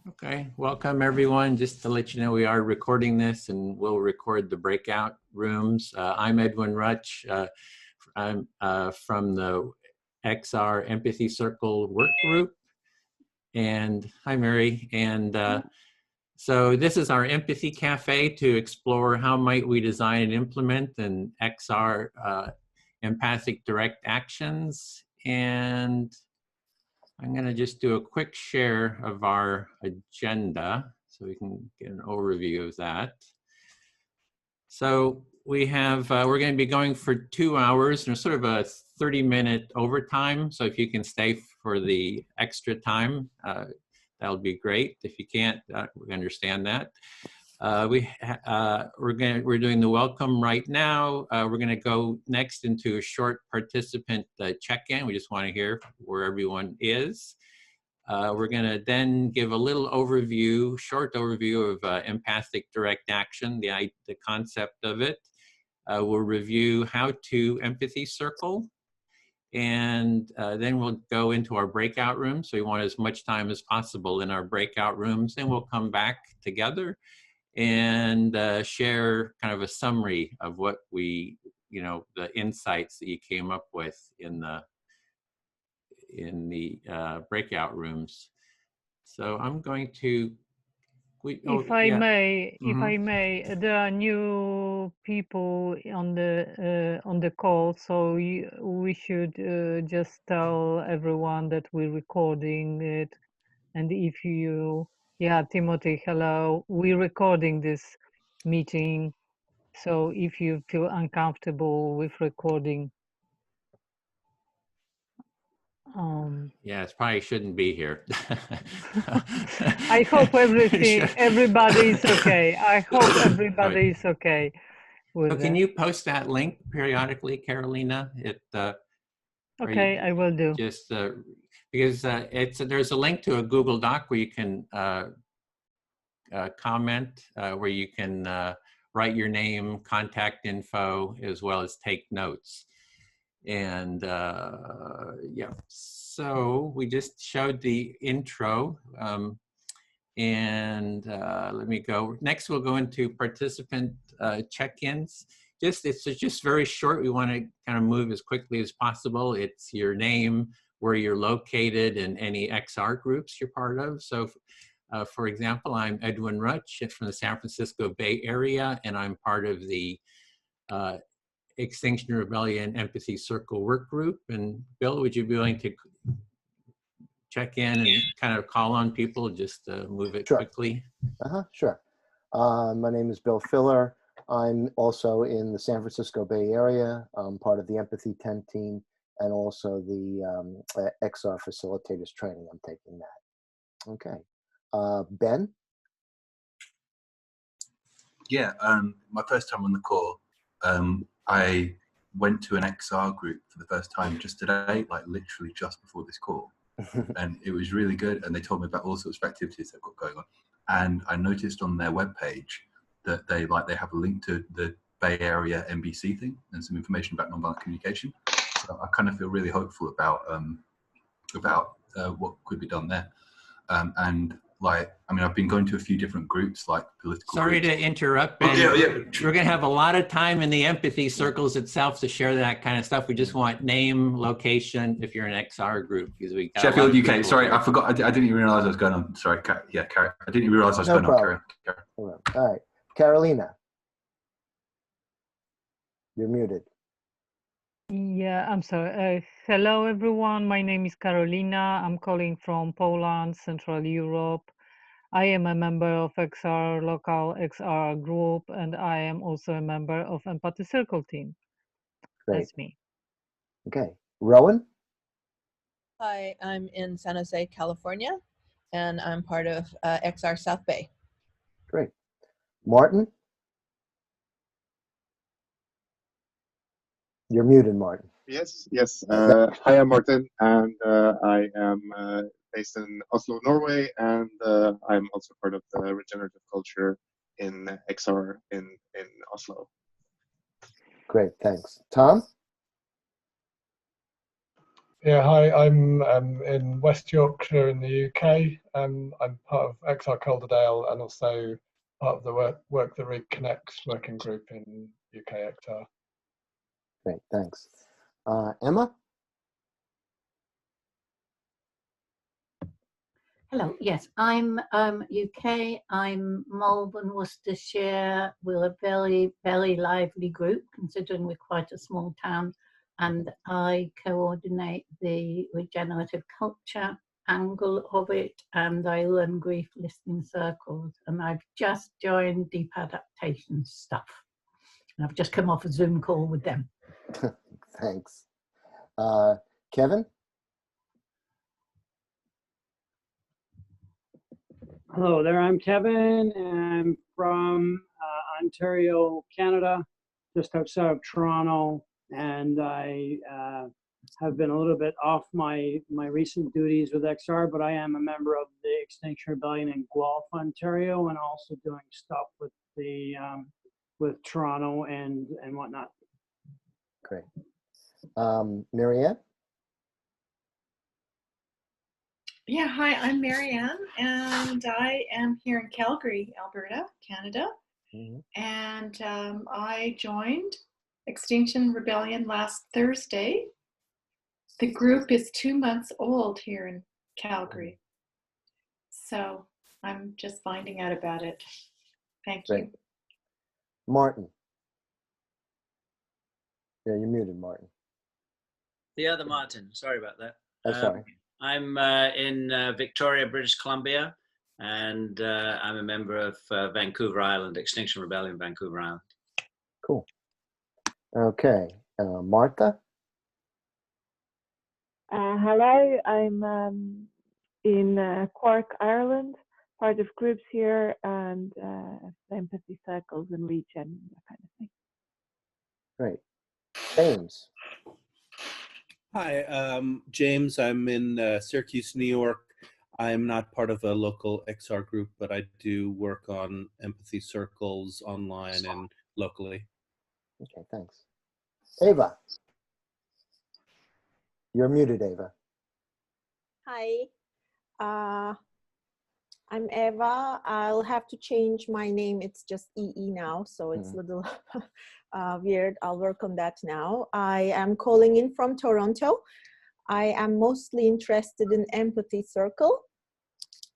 Okay, welcome everyone. Just to let you know, we are recording this and we'll record the breakout rooms. I'm Edwin Rutch. I'm from the XR Empathy Circle work group. And hi, Mary. And so this is our Empathy Cafe to explore how might we design and implement an XR empathic direct actions. And I'm going to just do a quick share of our agenda so we can get an overview of that. So we have, we're going to be going for 2 hours and sort of a 30-minute overtime. So if you can stay for the extra time, that'll be great. If you can't, we understand that. We're doing the welcome right now. We're going to go next into a short participant check-in. We just want to hear where everyone is. We're going to then give a little overview, short overview of empathic direct action, the concept of it. We'll review how to empathy circle. And then we'll go into our breakout rooms. So we want as much time as possible in our breakout rooms. Then we'll come back together and share kind of a summary of what we, the insights that you came up with in the breakout rooms. So I'm going to, if I may, there are new people on the call, so we should just tell everyone that we're recording it, and if you, Timothy, hello, we're recording this meeting, so if you feel uncomfortable with recording, it probably shouldn't be here. I hope everybody is okay. I hope everybody is okay. So can you post that link periodically, Carolina? Okay, I will do. Just because there's a link to a Google Doc where you can comment, where you can write your name, contact info, as well as take notes. And so we just showed the intro. Let me go. Next, we'll go into participant check-ins. It's just very short. We want to kind of move as quickly as possible. It's your name, where you're located, and any XR groups you're part of. So, for example, I'm Edwin Rutch from the San Francisco Bay Area, and I'm part of the Extinction, Rebellion, Empathy Circle work group. And Bill, would you be willing to check in and kind of call on people, just to move it quickly? Sure. My name is Bill Filler. I'm also in the San Francisco Bay Area. I'm part of the Empathy 10 team and also the XR Facilitators training. I'm taking that. Okay. Ben? Yeah, my first time on the call, I went to an XR group for the first time just today, like literally just before this call. And it was really good. And they told me about all sorts of activities they've got going on. And I noticed on their webpage that they have a link to the Bay Area NBC thing and some information about nonviolent communication. So I kind of feel really hopeful about what could be done there. I've been going to a few different groups, like political Sorry groups. to interrupt, Ben. We're going to have a lot of time in the empathy circles itself to share that kind of stuff. We just want name, location, if you're an XR group, because we got Sheffield, UK. Sorry, I forgot. I didn't even realize I was going on. Sorry, Carrie. I didn't even realize I was going on. Carrie. All right, Carolina, you're muted. Yeah, I'm sorry. Hello, everyone. My name is Carolina. I'm calling from Poland, Central Europe. I am a member of XR local XR group, and I am also a member of Empathy Circle team. Great. That's me. Okay, Rowan? Hi, I'm in San Jose, California, and I'm part of XR South Bay. Great. Martin? You're muted, Martin. Yes. Hi, I'm Martin, and I am based in Oslo, Norway, and I'm also part of the regenerative culture in XR in Oslo. Great, thanks. Tom? Yeah, hi, I'm in West Yorkshire in the UK. I'm part of XR Calderdale and also part of the Work the Rig Connects working group in UK XR. Great, thanks. Emma? Hello, yes, I'm UK, I'm Malvern, Worcestershire. We're a very, very lively group, considering we're quite a small town, and I coordinate the regenerative culture angle of it, and I run grief listening circles, and I've just joined deep adaptation stuff. And I've just come off a Zoom call with them. Thanks. Kevin? Hello there, I'm Kevin, and I'm from Ontario, Canada, just outside of Toronto, and I have been a little bit off my recent duties with XR, but I am a member of the Extinction Rebellion in Guelph, Ontario, and also doing stuff with the with Toronto and whatnot. Great. Marianne? Yeah, hi, I'm Marianne, and I am here in Calgary, Alberta, Canada. And I joined Extinction Rebellion last Thursday. The group is 2 months old here in Calgary. So I'm just finding out about it. Thank you. Martin? Yeah, you're muted, Martin. The other Martin, sorry about that. Oh, sorry. I'm in Victoria, British Columbia, and I'm a member of Vancouver Island, Extinction Rebellion, Vancouver Island. Cool. Okay. Martha? Hello, I'm in Cork, Ireland, part of groups here and empathy circles and region, that kind of thing. Great. James? Hi, James. I'm in Syracuse, New York. I'm not part of a local XR group, but I do work on empathy circles online and locally. Okay, thanks. Ava? You're muted, Ava. Hi, I'm Eva. I'll have to change my name. It's just EE now, so it's a little weird. I'll work on that now. I am calling in from Toronto. I am mostly interested in Empathy Circle,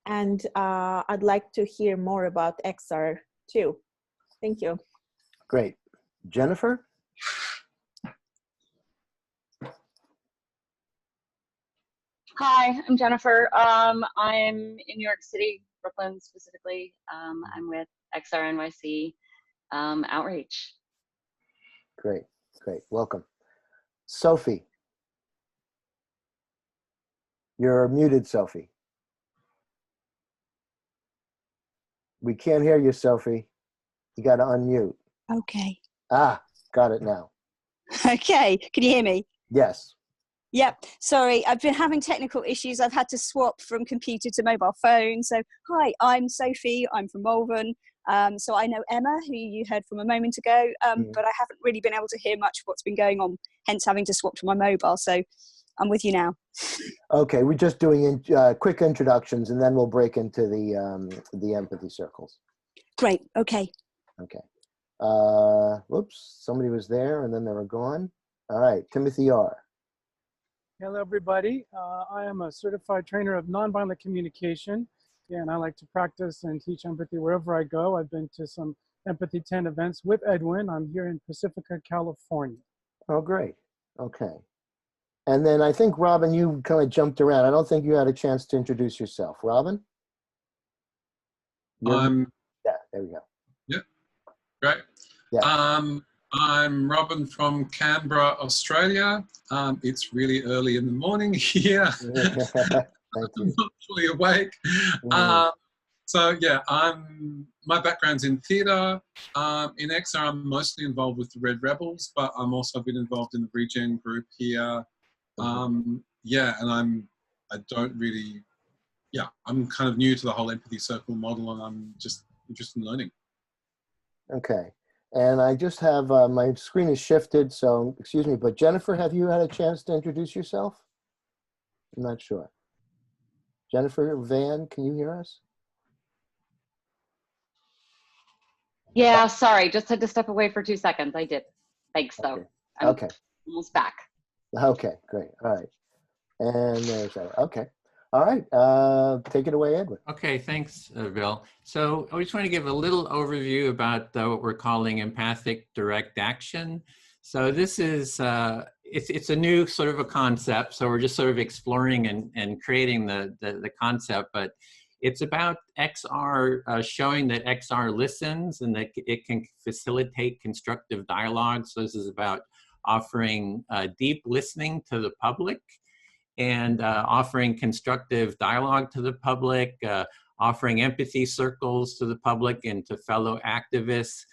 and I'd like to hear more about XR too. Thank you. Great. Jennifer? Hi, I'm Jennifer. I'm in New York City, Brooklyn specifically. I'm with XR NYC Outreach. Great, great. Welcome. Sophie? You're muted, Sophie. We can't hear you, Sophie. You got to unmute. Okay. Ah, got it now. Okay, can you hear me? Yes. Yep, sorry, I've been having technical issues. I've had to swap from computer to mobile phone. So, hi, I'm Sophie, I'm from Malvern. So I know Emma, who you heard from a moment ago, but I haven't really been able to hear much of what's been going on, hence having to swap to my mobile. So I'm with you now. Okay, we're just doing quick introductions and then we'll break into the empathy circles. Great, okay. Okay. Whoops, somebody was there and then they were gone. All right, Timothy R. Hello, everybody. I am a certified trainer of nonviolent communication, and I like to practice and teach empathy wherever I go. I've been to some Empathy 10 events with Edwin. I'm here in Pacifica, California. Oh, great. Okay. And then I think, Robin, you kind of jumped around. I don't think you had a chance to introduce yourself. Robin? Yeah, there we go. Yeah, great. Yeah. I'm Robin from Canberra, Australia. It's really early in the morning here. Thank you. I'm not fully awake. So yeah, my background's in theatre. In XR, I'm mostly involved with the Red Rebels, but I'm also been involved in the Regen group here. Yeah, and I'm kind of new to the whole empathy circle model, and I'm just interested in learning. Okay. And I just have, my screen is shifted, so excuse me, but Jennifer, have you had a chance to introduce yourself? I'm not sure. Jennifer Van, can you hear us? Yeah, sorry, just had to step away for 2 seconds. I did. Thanks, though. Okay. I'm Okay. almost back. Okay, great. All right. And there's that. Okay. All right. Take it away, Edwin. Okay, thanks, Bill. So I just want to give a little overview about what we're calling empathic direct action. So this is, it's a new sort of a concept. So we're just sort of exploring and creating the concept, but it's about XR showing that XR listens and that it can facilitate constructive dialogue. So this is about offering deep listening to the public and offering constructive dialogue to the public, offering empathy circles to the public and to fellow activists,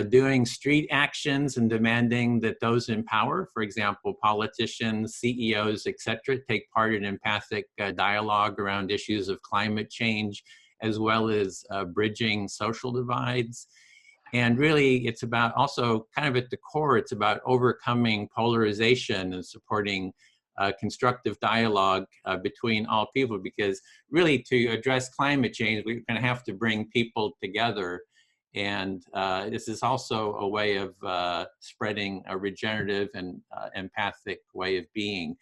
doing street actions and demanding that those in power, for example, politicians, CEOs, etc., take part in empathic dialogue around issues of climate change, as well as bridging social divides. And really, it's about also kind of at the core, it's about overcoming polarization and supporting constructive dialogue between all people, because really to address climate change, we're going to have to bring people together. And this is also a way of spreading a regenerative and empathic way of being.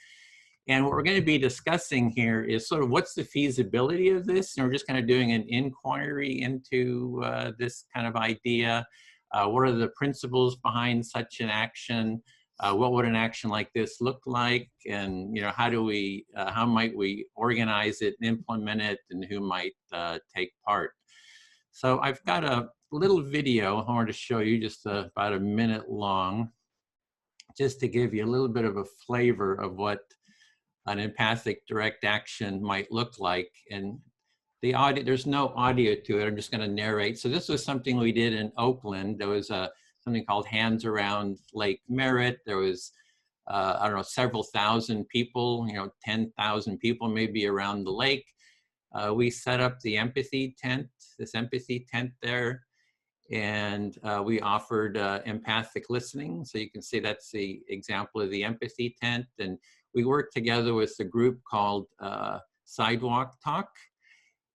And what we're going to be discussing here is sort of what's the feasibility of this. And we're just kind of doing an inquiry into this kind of idea. What are the principles behind such an action? What would an action like this look like? And how might we organize it and implement it, and who might take part? So I've got a little video I wanted to show you, just about a minute long, just to give you a little bit of a flavor of what an empathic direct action might look like. And the audio, there's no audio to it. I'm just going to narrate. So this was something we did in Oakland. There was something called Hands Around Lake Merritt. There was, I don't know, several thousand people, 10,000 people maybe around the lake. We set up the empathy tent, this empathy tent there, and we offered empathic listening. So you can see that's the example of the empathy tent. And we worked together with a group called Sidewalk Talk.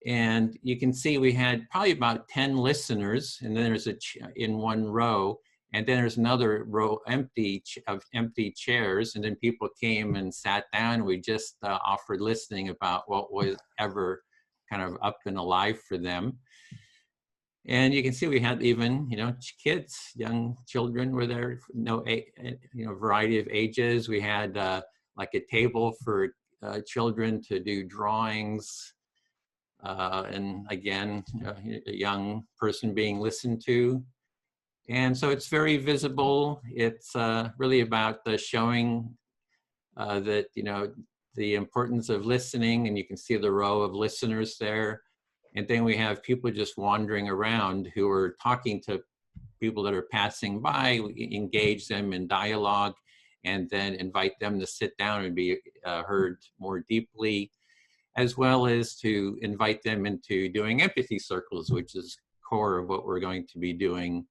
And you can see we had probably about 10 listeners, and then there's in one row, and then there's another row of empty chairs, and then people came and sat down. We just offered listening about what was ever kind of up and alive for them. And you can see we had even, kids, young children were there, variety of ages. We had like a table for children to do drawings. And again, a young person being listened to. And so it's very visible. It's really about the showing that, the importance of listening, and you can see the row of listeners there. And then we have people just wandering around who are talking to people that are passing by. We engage them in dialogue and then invite them to sit down and be heard more deeply, as well as to invite them into doing empathy circles, which is core of what we're going to be doing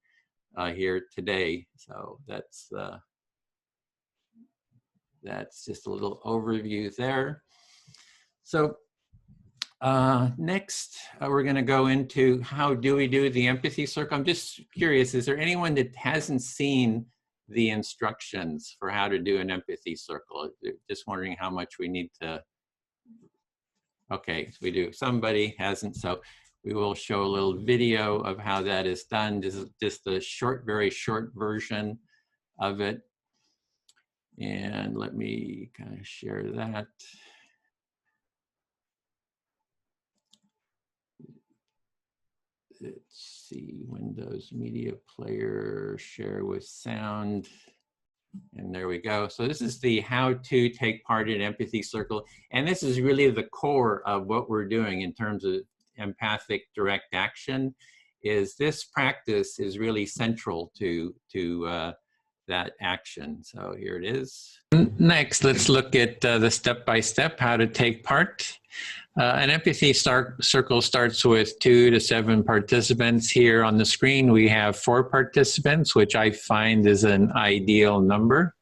here today. So that's just a little overview there. So next, we're going to go into how do we do the empathy circle. I'm just curious, is there anyone that hasn't seen the instructions for how to do an empathy circle? Just wondering how much we need to. Okay, we do. Somebody hasn't, so we will show a little video of how that is done. This is just a short, very short version of it. And let me kind of share that. Let's see, Windows Media Player, share with sound. And there we go. So this is the how to take part in empathy circle. And this is really the core of what we're doing in terms of empathic direct action. Is this practice is really central to that action. So here it is. Next, let's look at the step-by-step how to take part. An empathy circle starts with 2 to 7 participants. Here on the screen, we have 4 participants, which I find is an ideal number.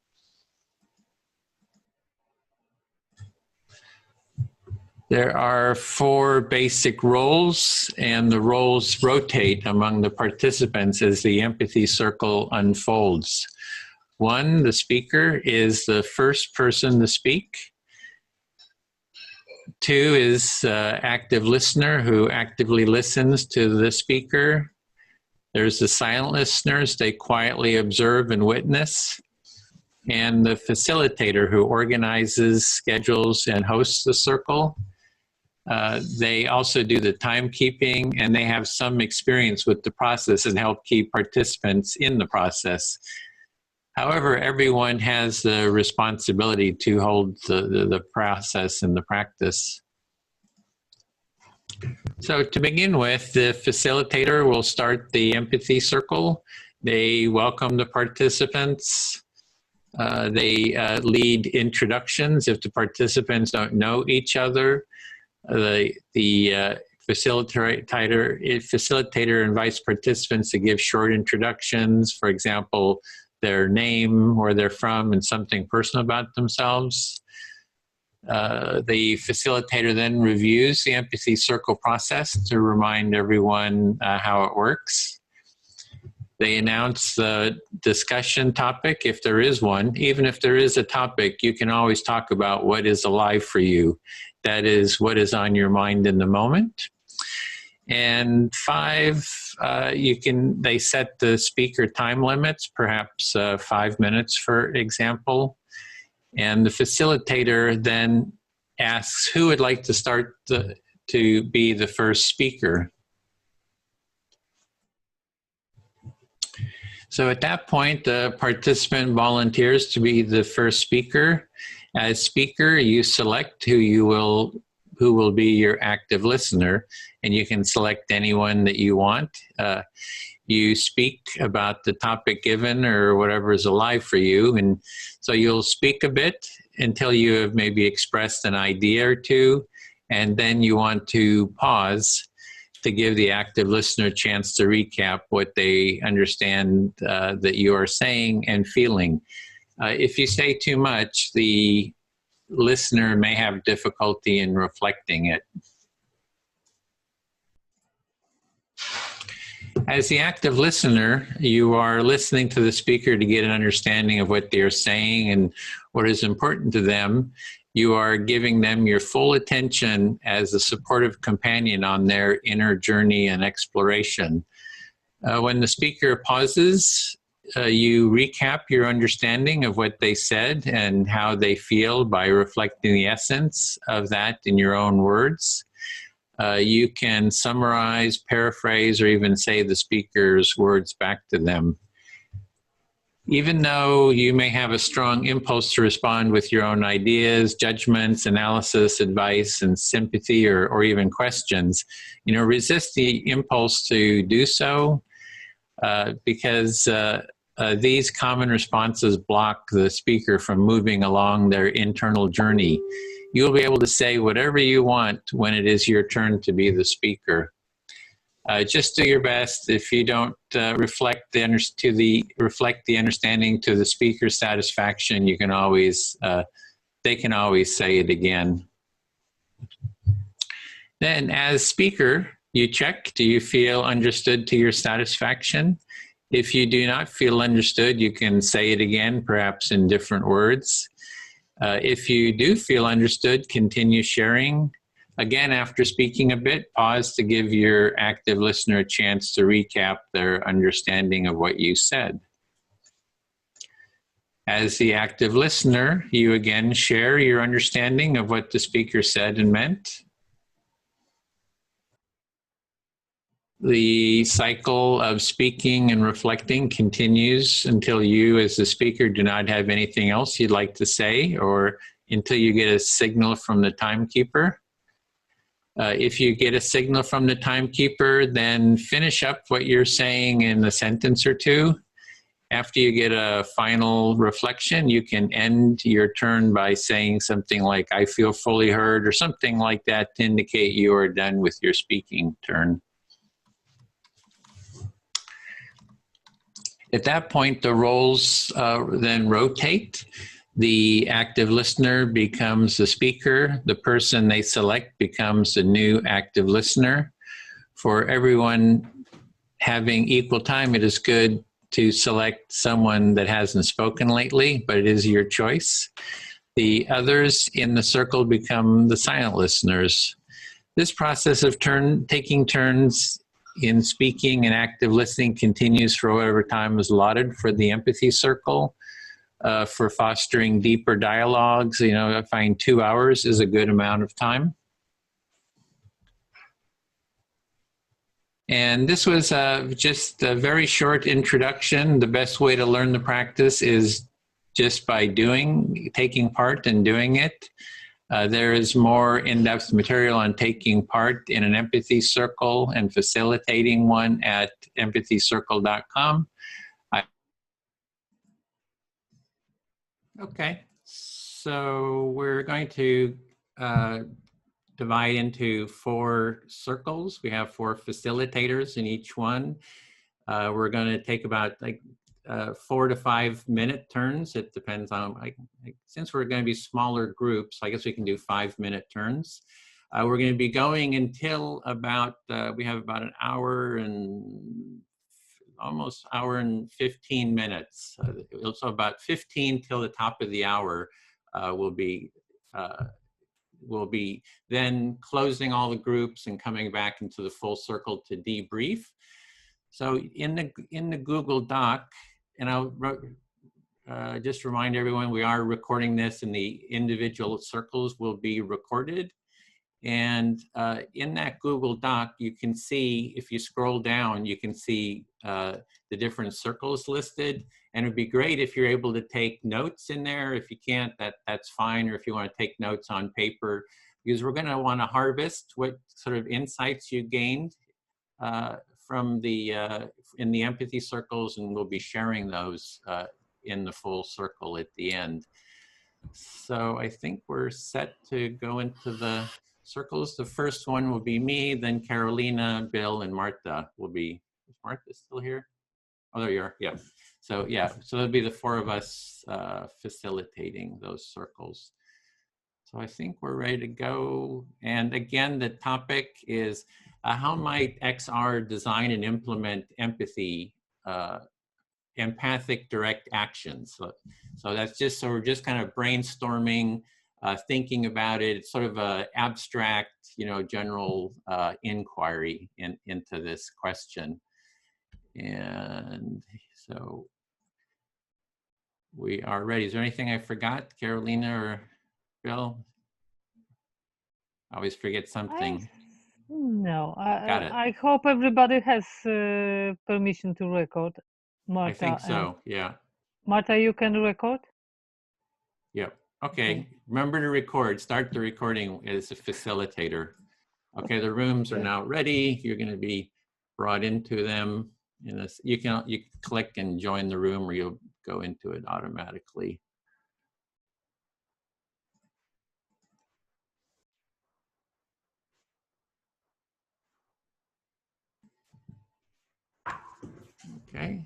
There are 4 basic roles, and the roles rotate among the participants as the empathy circle unfolds. 1, the speaker, is the first person to speak. 2 is active listener who actively listens to the speaker. There's the silent listeners, they quietly observe and witness. And the facilitator who organizes, schedules, and hosts the circle. They also do the timekeeping, and they have some experience with the process and help keep participants in the process. However, everyone has the responsibility to hold the process and the practice. So to begin with, the facilitator will start the empathy circle. They welcome the participants. They lead introductions if the participants don't know each other. The facilitator invites participants to give short introductions, for example, their name, where they're from, and something personal about themselves. The facilitator then reviews the empathy circle process to remind everyone how it works. They announce the discussion topic, if there is one. Even if there is a topic, you can always talk about what is alive for you. That is what is on your mind in the moment. And 5, they set the speaker time limits, perhaps 5 minutes, for example. And the facilitator then asks who would like to start to be the first speaker. So at that point, the participant volunteers to be the first speaker. As speaker, you select who will be your active listener, and you can select anyone that you want. You speak about the topic given or whatever is alive for you, and so you'll speak a bit until you have maybe expressed an idea or two, and then you want to pause to give the active listener a chance to recap what they understand that you are saying and feeling. If you say too much, the listener may have difficulty in reflecting it. As the active listener, you are listening to the speaker to get an understanding of what they're saying and what is important to them. You are giving them your full attention as a supportive companion on their inner journey and exploration. When the speaker pauses, you recap your understanding of what they said and how they feel by reflecting the essence of that in your own words. You can summarize, paraphrase, or even say the speaker's words back to them. Even though you may have a strong impulse to respond with your own ideas, judgments, analysis, advice, and sympathy, or even questions, resist the impulse to do so because these common responses block the speaker from moving along their internal journey. You'll be able to say whatever you want when it is your turn to be the speaker. Just do your best. If you don't reflect the understanding to the speaker's satisfaction, you can always they can always say it again. Then, as speaker, you check: do you feel understood to your satisfaction? If you do not feel understood, you can say it again, perhaps in different words. If you do feel understood, continue sharing. Again, after speaking a bit, pause to give your active listener a chance to recap their understanding of what you said. As the active listener, you again share your understanding of what the speaker said and meant. The cycle of speaking and reflecting continues until you, as the speaker, do not have anything else you'd like to say, or until you get a signal from the timekeeper. If you get a signal from the timekeeper, then finish up what you're saying in a sentence or two. After you get a final reflection, you can end your turn by saying something like, "I feel fully heard," or something like that to indicate you are done with your speaking turn. At that point, the roles then rotate. The active listener becomes the speaker. The person they select becomes a new active listener. For everyone having equal time, it is good to select someone that hasn't spoken lately, but it is your choice. The others in the circle become the silent listeners. This process of taking turns in speaking and active listening continues for whatever time is allotted for the empathy circle. For fostering deeper dialogues, I find 2 hours is a good amount of time. And this was just a very short introduction. The best way to learn the practice is just by taking part and doing it. There is more in-depth material on taking part in an empathy circle and facilitating one at empathycircle.com. Okay, so we're going to divide into 4 circles. We have 4 facilitators in each one. We're going to take about 4 to 5 minute turns. It depends on, since we're going to be smaller groups, I guess we can do 5-minute turns. We're going to be going until about, we have about an hour and almost hour and 15 minutes. So about 15 till the top of the hour will be then closing all the groups and coming back into the full circle to debrief. So in the Google Doc, and I'll just remind everyone, we are recording this and the individual circles will be recorded. And in that Google Doc, you can see, if you scroll down, you can see the different circles listed. And it'd be great if you're able to take notes in there. If you can't, that's fine. Or if you want to take notes on paper, because we're going to want to harvest what sort of insights you gained from in the empathy circles, and we'll be sharing those in the full circle at the end. So I think we're set to go into the circles. The first one will be me, then Carolina, Bill, and Martha will be. Is Martha still here? Oh, there you are. Yeah. So it'll be the 4 of us facilitating those circles. So I think we're ready to go. And again, the topic is how might XR design and implement empathy, empathic direct actions. So that's just, so we're just kind of brainstorming, thinking about it. It's sort of a abstract, general inquiry into this question. And so we are ready. Is there anything I forgot, Carolina or Bill? I always forget something. No, Got it. I hope everybody has permission to record. Martha, I think so, yeah. Martha, you can record? Yep. Okay. Remember to record. Start the recording as a facilitator. Okay, the rooms are now ready. You're going to be brought into them. You click and join the room, or you'll go into it automatically. Okay,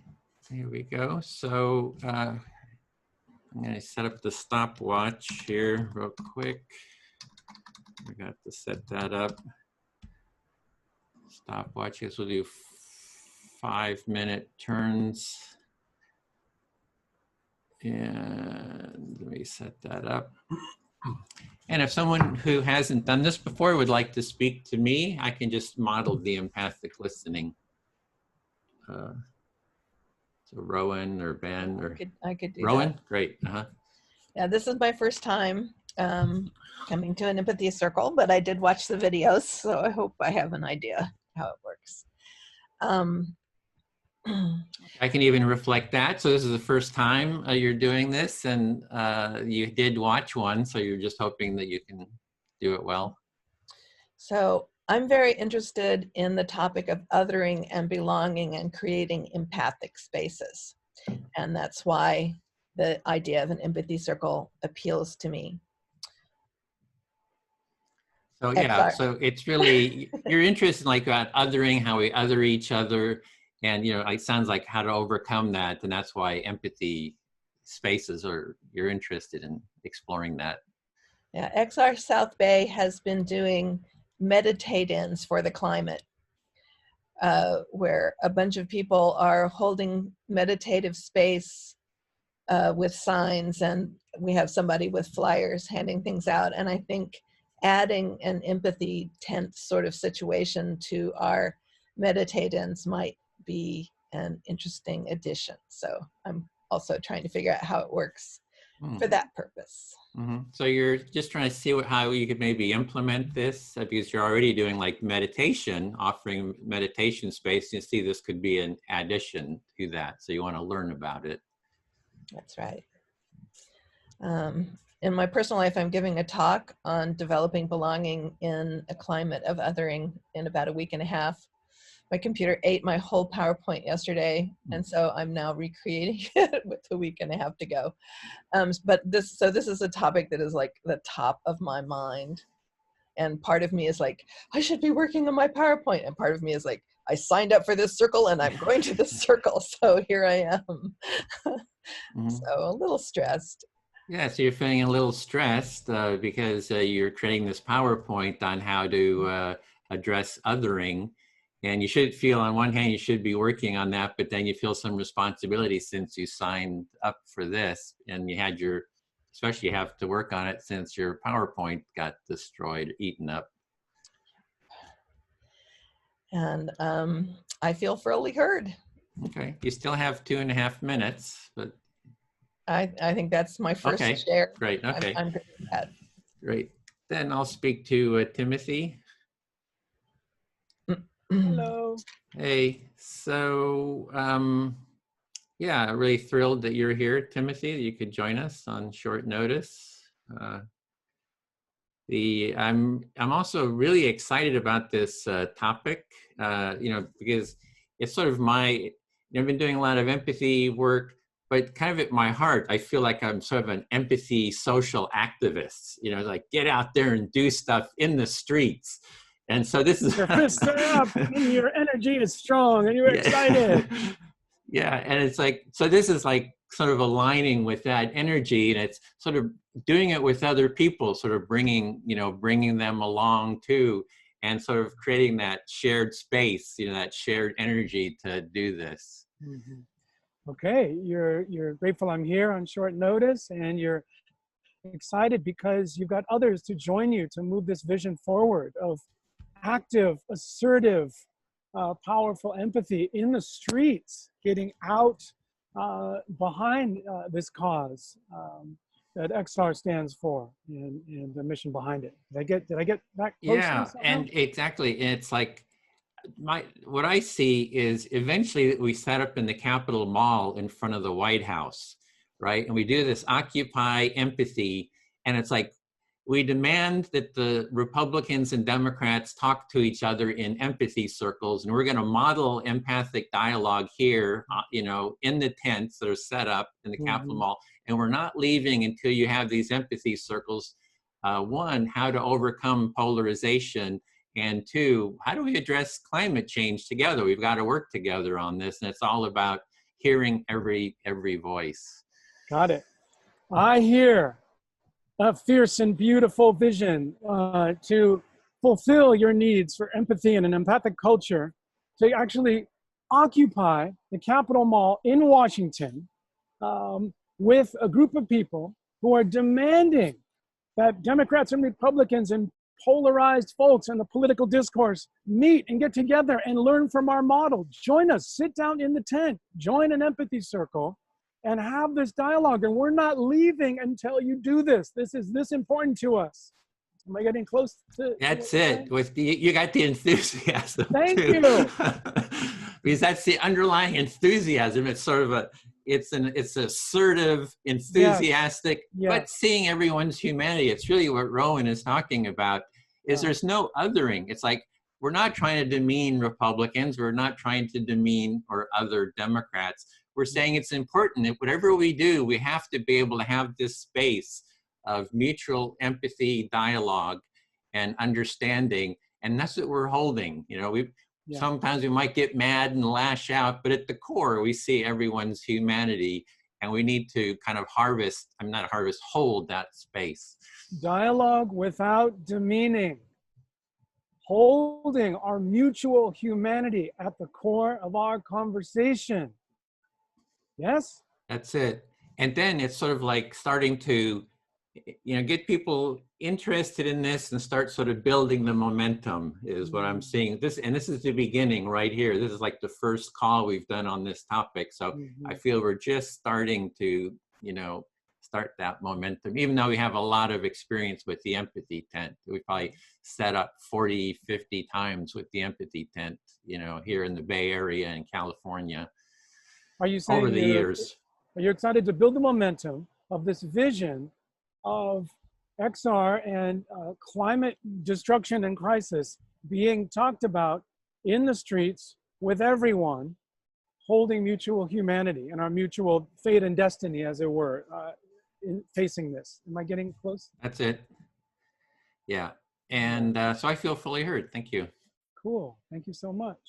here we go. So I'm going to set up the stopwatch here real quick. We got to set that up. Stopwatch, yes, we'll do 5-minute turns. And let me set that up. And if someone who hasn't done this before would like to speak to me, I can just model the empathic listening. So Rowan or Ben or I could do Rowan, that. Great. Yeah, this is my first time coming to an empathy circle, but I did watch the videos, so I hope I have an idea how it works. I can even reflect that. So this is the first time you're doing this, and you did watch one, so you're just hoping that you can do it well. So I'm very interested in the topic of othering and belonging and creating empathic spaces. And that's why the idea of an empathy circle appeals to me. So yeah, so it's really, you're interested in about othering, how we other each other, and it sounds like how to overcome that, and that's why empathy spaces, or you're interested in exploring that. Yeah, XR South Bay has been doing meditate-ins for the climate, where a bunch of people are holding meditative space with signs, and we have somebody with flyers handing things out. And I think adding an empathy tent sort of situation to our meditate-ins might be an interesting addition. So I'm also trying to figure out how it works for that purpose. So you're just trying to see how you could maybe implement this, because you're already doing like meditation, offering meditation space. You see this could be an addition to that. So you want to learn about it. That's right. In my personal life, I'm giving a talk on developing belonging in a climate of othering in about a week and a half. My computer ate my whole PowerPoint yesterday, and so I'm now recreating it with a week and a half to go. But this is a topic that is like the top of my mind. And part of me is like, I should be working on my PowerPoint. And part of me is like, I signed up for this circle and I'm going to this circle. So here I am. So a little stressed. Yeah, so you're feeling a little stressed because you're creating this PowerPoint on how to address othering. And you should feel, on one hand, you should be working on that, but then you feel some responsibility since you signed up for this, and you had especially you have to work on it since your PowerPoint got destroyed, eaten up. And I feel fully heard. Okay, you still have 2.5 minutes, but I think that's my first share. Great, okay. I'm good with that. Great. Then I'll speak to Timothy. Hello. Hey, so yeah, really thrilled that you're here, Timothy, that you could join us on short notice. I'm also really excited about this topic, because it's sort of I've been doing a lot of empathy work, but kind of at my heart, I feel like I'm sort of an empathy social activist, like get out there and do stuff in the streets. And so this is— your fists are up and your energy is strong and you're excited. Yeah, and it's like, so this is like sort of aligning with that energy, and it's sort of doing it with other people, sort of bringing them along too, and sort of creating that shared space, that shared energy to do this. Okay, you're grateful I'm here on short notice, and you're excited because you've got others to join you to move this vision forward of active, assertive, powerful empathy in the streets, getting out behind this cause that XR stands for, and the mission behind it. Did I get that close? Yeah, and exactly. And it's like what I see is eventually we set up in the Capitol Mall in front of the White House, right? And we do this Occupy Empathy, and it's like, we demand that the Republicans and Democrats talk to each other in empathy circles, and we're going to model empathic dialogue here, in the tents that are set up in the Capitol Mall. And we're not leaving until you have these empathy circles. One, how to overcome polarization, and two, how do we address climate change together? We've got to work together on this, and it's all about hearing every voice. Got it. I hear a fierce and beautiful vision to fulfill your needs for empathy and an empathic culture, to actually occupy the Capitol Mall in Washington with a group of people who are demanding that Democrats and Republicans and polarized folks in the political discourse meet and get together and learn from our model. Join us, sit down in the tent, join an empathy circle, and have this dialogue. And we're not leaving until you do this. This is this important to us. Am I getting close to— That's it. You got the enthusiasm. Thank too. you. Because that's the underlying enthusiasm. It's sort of it's assertive, enthusiastic, but seeing everyone's humanity. It's really what Rowan is talking about, is there's no othering. It's like, we're not trying to demean Republicans. We're not trying to demean or other Democrats. We're saying it's important that whatever we do, we have to be able to have this space of mutual empathy, dialogue, and understanding. And that's what we're holding. Sometimes we might get mad and lash out, but at the core, we see everyone's humanity. and we need to kind of hold that space. Dialogue without demeaning. Holding our mutual humanity at the core of our conversation. Yes? That's it. And then it's sort of like starting to, get people interested in this and start sort of building the momentum is what I'm seeing. This is the beginning right here. This is like the first call we've done on this topic. So I feel we're just starting to, start that momentum, even though we have a lot of experience with the empathy tent. We probably set up 40, 50 times with the empathy tent, here in the Bay Area and California. Are you saying over the years? Are you excited to build the momentum of this vision of XR and climate destruction and crisis being talked about in the streets with everyone, holding mutual humanity and our mutual fate and destiny, as it were, in facing this? Am I getting close? That's it. Yeah. And so I feel fully heard. Thank you. Cool. Thank you so much.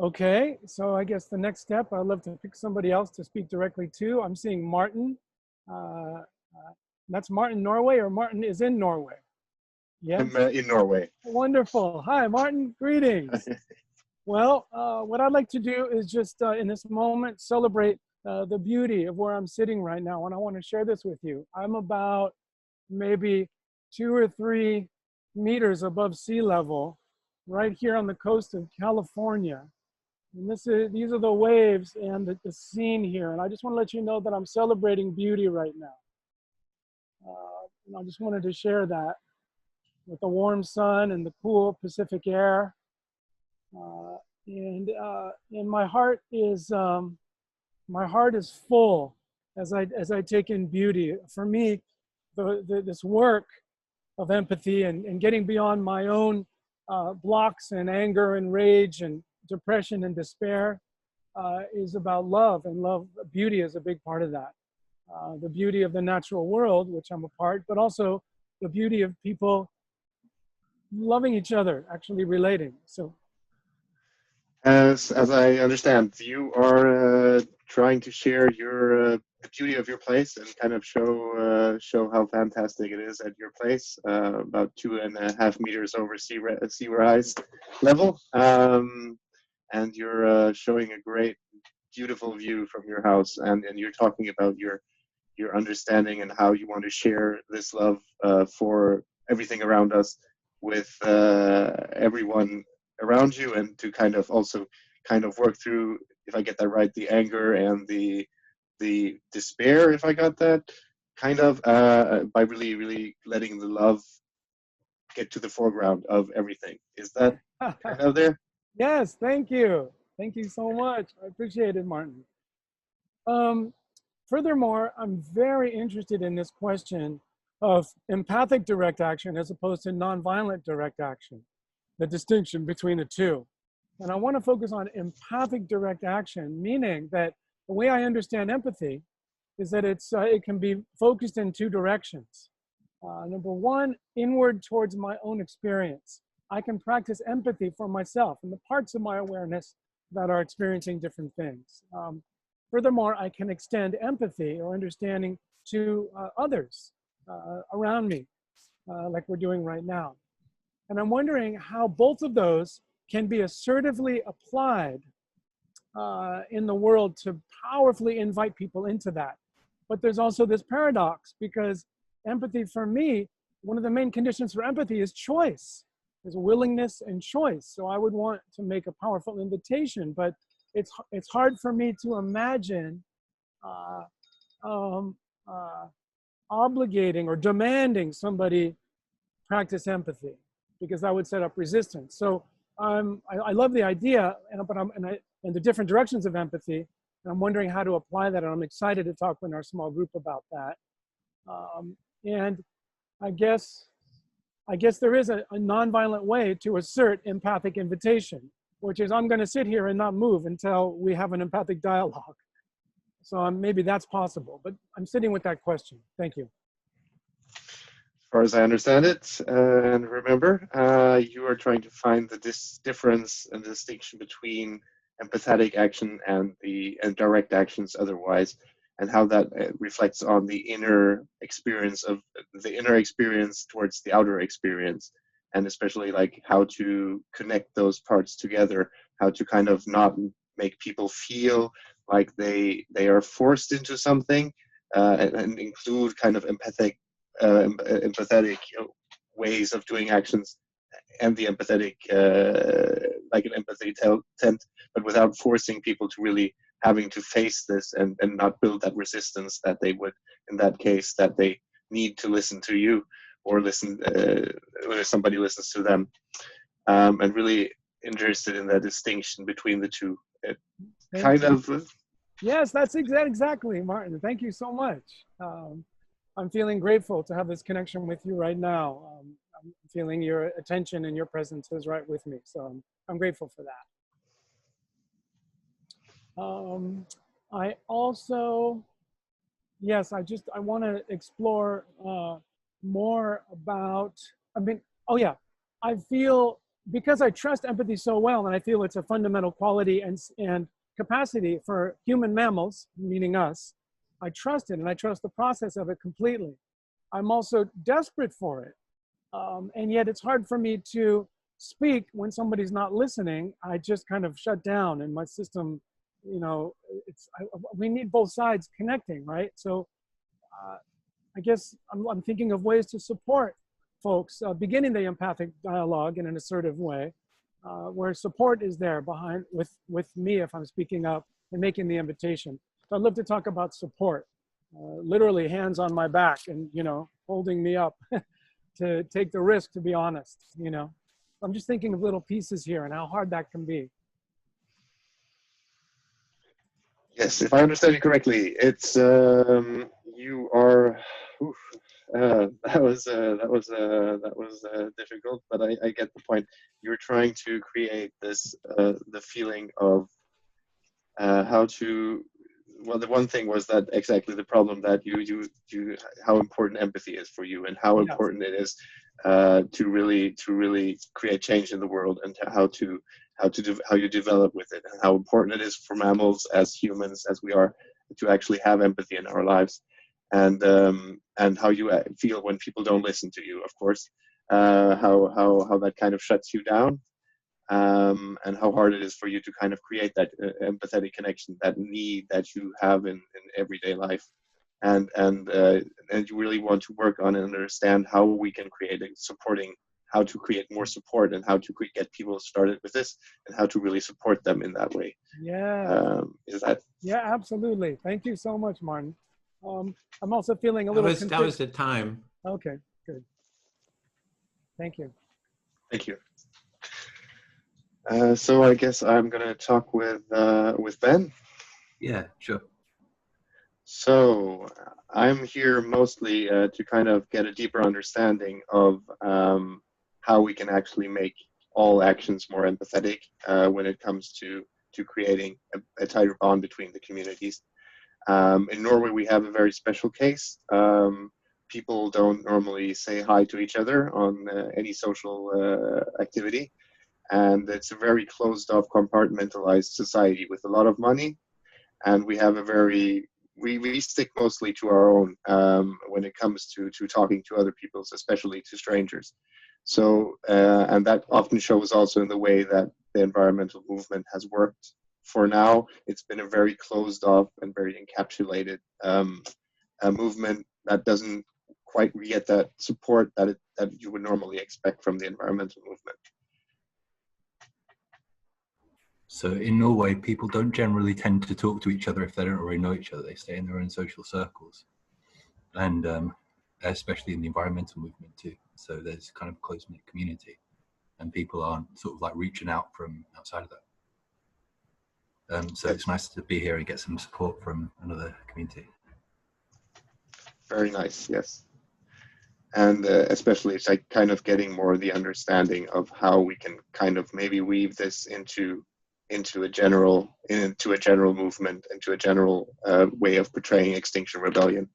Okay. So I guess the next step, I'd love to pick somebody else to speak directly to. I'm seeing Martin. That's Martin, Norway, or Martin is in Norway? Yeah. I'm in Norway. Wonderful. Hi, Martin. Greetings. Well, what I'd like to do is just in this moment celebrate the beauty of where I'm sitting right now, and I want to share this with you. I'm about maybe 2 or 3 meters above sea level, right here on the coast of California. And these are the waves and the scene here. And I just want to let you know that I'm celebrating beauty right now. And I just wanted to share that with the warm sun and the cool Pacific air. And my heart is full as I take in beauty. For me, this work of empathy and getting beyond my own blocks and anger and rage and depression and despair is about love, and love, beauty is a big part of that. The beauty of the natural world, which I'm a part, but also the beauty of people loving each other, actually relating. So, as I understand, you are trying to share the beauty of your place and kind of show how fantastic it is at your place, about 2.5 meters over sea rise level, and you're showing a great, beautiful view from your house, and you're talking about your understanding and how you want to share this love for everything around us with everyone around you, and to kind of also work through, if I get that right, the anger and the despair, if I got that, by really letting the love get to the foreground of everything. Is that kind of there? Yes, thank you. Thank you so much. I appreciate it, Martin. Furthermore, I'm very interested in this question of empathic direct action as opposed to nonviolent direct action, the distinction between the two. And I want to focus on empathic direct action, meaning that the way I understand empathy is that it can be focused in 2 directions. Number 1, inward towards my own experience. I can practice empathy for myself and the parts of my awareness that are experiencing different things. Furthermore, I can extend empathy or understanding to others around me, like we're doing right now. And I'm wondering how both of those can be assertively applied in the world to powerfully invite people into that. But there's also this paradox, because empathy for me, one of the main conditions for empathy is choice. There's willingness and choice. So I would want to make a powerful invitation, but it's hard for me to imagine obligating or demanding somebody practice empathy, because that would set up resistance. So I love the idea, and the different directions of empathy, and I'm wondering how to apply that, and I'm excited to talk in our small group about that. And I guess there is a nonviolent way to assert empathic invitation, which is I'm going to sit here and not move until we have an empathic dialogue. So maybe that's possible, but I'm sitting with that question. Thank you. As far as I understand it, and remember, you are trying to find the difference and the distinction between empathetic action and direct actions otherwise. and how that reflects on the inner experience towards the outer experience, and especially like how to connect those parts together, how to kind of not make people feel like they are forced into something, and include kind of empathetic ways of doing actions, and the empathetic, like an empathy tent, but without forcing people to really having to face this, and not build that resistance that they would in that case, that they need to listen to you, or listen when somebody listens to them, and really interested in that distinction between the two. Yes, that's exactly, Martin. Thank you so much. I'm feeling grateful to have this connection with you right now. I'm feeling your attention and your presence is right with me. So I'm grateful for that. I also, yes, I want to explore more about, I feel, because I trust empathy so well, and I feel it's a fundamental quality and capacity for human mammals, meaning us, I trust it, and I trust the process of it completely. I'm also desperate for it. And yet it's hard for me to speak when somebody's not listening. I just kind of shut down, and my system, we need both sides connecting, right? So I guess I'm thinking of ways to support folks beginning the empathic dialogue in an assertive way, where support is there behind with me if I'm speaking up and making the invitation. So I'd love to talk about support, literally hands on my back and, holding me up to take the risk to be honest, I'm just thinking of little pieces here and how hard that can be. Yes, if I understand you correctly, it's you are. That was difficult, but I get the point. You're trying to create this the feeling of how to. Well, the one thing was that exactly the problem that you how important empathy is for you, and how important it is to really create change in the world, and how you develop with it, and how important it is for mammals as humans as we are to actually have empathy in our lives, and how you feel when people don't listen to you, of course, how that kind of shuts you down, and how hard it is for you to kind of create that empathetic connection, that need that you have in everyday life, and you really want to work on and understand how we can create how to create more support, and how to get people started with this, and how to really support them in that way. Yeah. Is that? Yeah, absolutely. Thank you so much, Martin. I'm also feeling a little. That was the time. Okay, good. Thank you. Thank you. So I guess I'm gonna talk with Ben. Yeah, sure. So I'm here mostly to kind of get a deeper understanding of how we can actually make all actions more empathetic when it comes to creating a tighter bond between the communities. In Norway, we have a very special case. People don't normally say hi to each other on any social activity. And it's a very closed off, compartmentalized society with a lot of money. And we have we stick mostly to our own when it comes to talking to other people, especially to strangers. So, and that often shows also in the way that the environmental movement has worked. For now, it's been a very closed off and very encapsulated movement that doesn't quite get that support that you would normally expect from the environmental movement. So in Norway, people don't generally tend to talk to each other if they don't already know each other. They stay in their own social circles, and especially in the environmental movement too. So there's kind of a close-knit community, and people aren't sort of like reaching out from outside of that. So it's nice to be here and get some support from another community. Very nice, yes. And especially it's like kind of getting more of the understanding of how we can kind of maybe weave this into a general movement, into a general way of portraying Extinction Rebellion.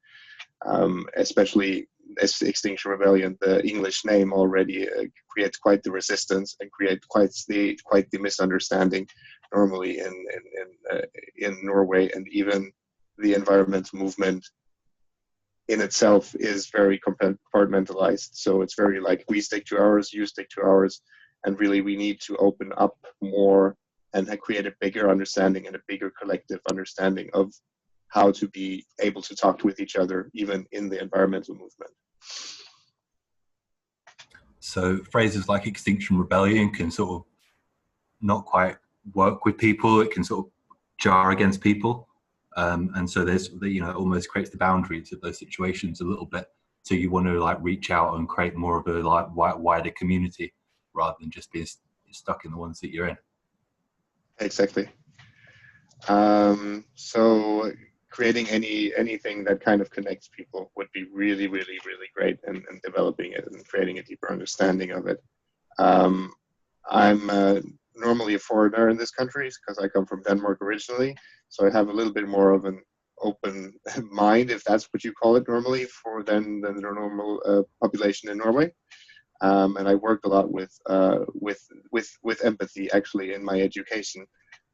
Especially as Extinction Rebellion, the English name already creates quite the resistance and creates quite the misunderstanding normally in Norway, and even the environmental movement in itself is very compartmentalized. So it's very like, we stick to ours, you stick to ours, and really we need to open up more and create a bigger understanding and a bigger collective understanding of how to be able to talk with each other, even in the environmental movement. So phrases like Extinction Rebellion can sort of not quite work with people. It can sort of jar against people. And so there's, you know, it almost creates the boundaries of those situations a little bit. So you want to like reach out and create more of a like wider community rather than just being stuck in the ones that you're in. Exactly. So creating anything that kind of connects people would be really, really, really great, and developing it and creating a deeper understanding of it. I'm normally a foreigner in this country because I come from Denmark originally, so I have a little bit more of an open mind, if that's what you call it normally, than the normal population in Norway. And I worked a lot with empathy actually in my education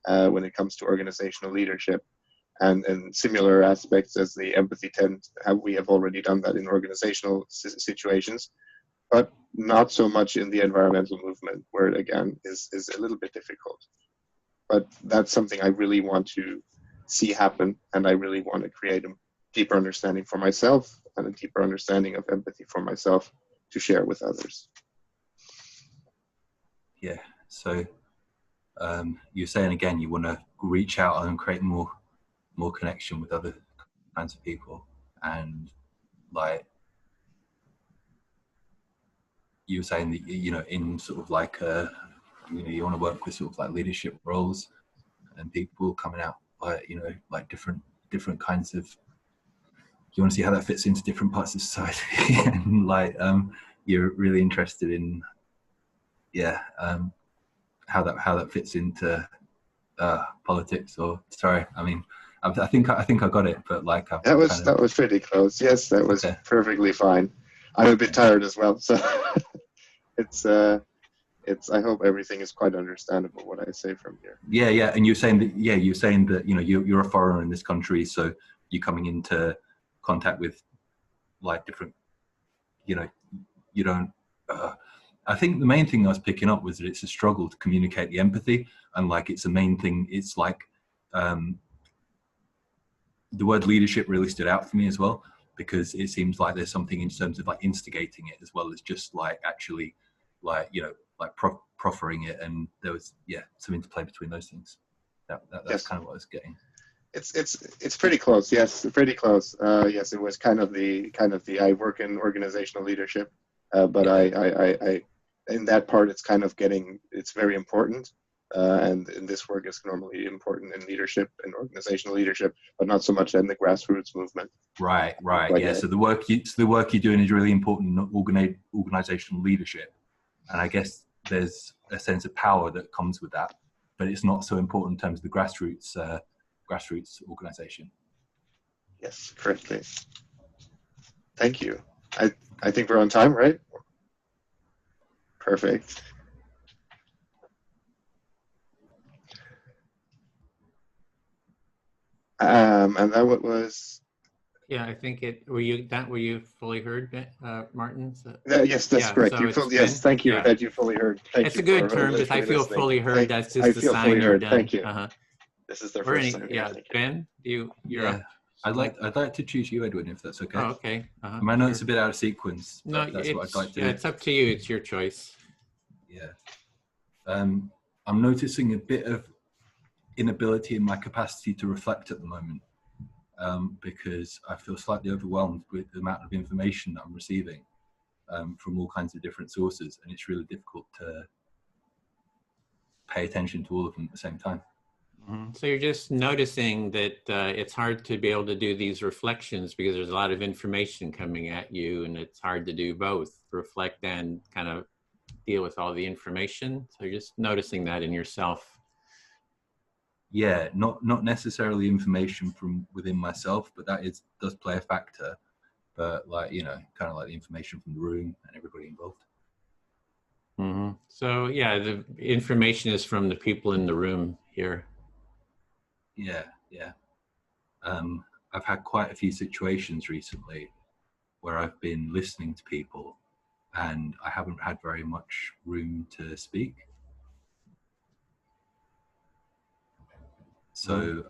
when it comes to organizational leadership. And similar aspects as the empathy tent, we have already done that in organizational situations, but not so much in the environmental movement, where it again is a little bit difficult. But that's something I really want to see happen, and I really want to create a deeper understanding for myself and a deeper understanding of empathy for myself to share with others. Yeah, so you're saying again, you want to reach out and create more connection with other kinds of people, and like you were saying that, you know, in sort of like you know, you want to work with sort of like leadership roles and people coming out, like, you know, like different kinds of, you want to see how that fits into different parts of society. And like you're really interested in how that fits into politics, or sorry, I mean, I think I got it, but like that was pretty close. Yes, that was perfectly fine. I'm a bit tired as well, so it's I hope everything is quite understandable what I say from here. Yeah, and you're saying that you know, you're a foreigner in this country, so you're coming into contact with like different, you know, you don't. I think the main thing I was picking up was that it's a struggle to communicate the empathy, and like it's the main thing. It's like the word leadership really stood out for me as well, because it seems like there's something in terms of like instigating it as well as just like actually like, you know, like proffering it, and there was some interplay between those things. That's yes. Kind of what I was getting. It's pretty close. Yes, pretty close. Yes, it was kind of the I work in organizational leadership, but I in that part it's kind of it's very important. And this work is normally important in leadership and organizational leadership, but not so much in the grassroots movement. Right. Yeah. So the work you're doing is really important in organizational leadership, and I guess there's a sense of power that comes with that, but it's not so important in terms of the grassroots organization. Yes, correctly. Thank you. I think we're on time, right? Perfect. And that was. Yeah, I think were you fully heard, Martin? Yes, that's correct. So yes, thank you that you fully heard. It's a good term, because I feel fully heard. That's just a sign you're done. Thank you. This is the first time. Yeah, Ben, you're up. I'd like to choose you, Edwin, if that's okay. Oh, okay. I know it's a bit out of sequence. No, that's what I'd like to do. It's up to you. It's your choice. Yeah. I'm noticing a bit of inability in my capacity to reflect at the moment, because I feel slightly overwhelmed with the amount of information that I'm receiving from all kinds of different sources, and it's really difficult to pay attention to all of them at the same time. So you're just noticing that it's hard to be able to do these reflections because there's a lot of information coming at you, and it's hard to do both, reflect and kind of deal with all the information. So you're just noticing that in yourself. Yeah, not necessarily information from within myself, but that does play a factor. But like, you know, kind of like the information from the room and everybody involved. Mm-hmm. So yeah, the information is from the people in the room here. Yeah. I've had quite a few situations recently where I've been listening to people and I haven't had very much room to speak. So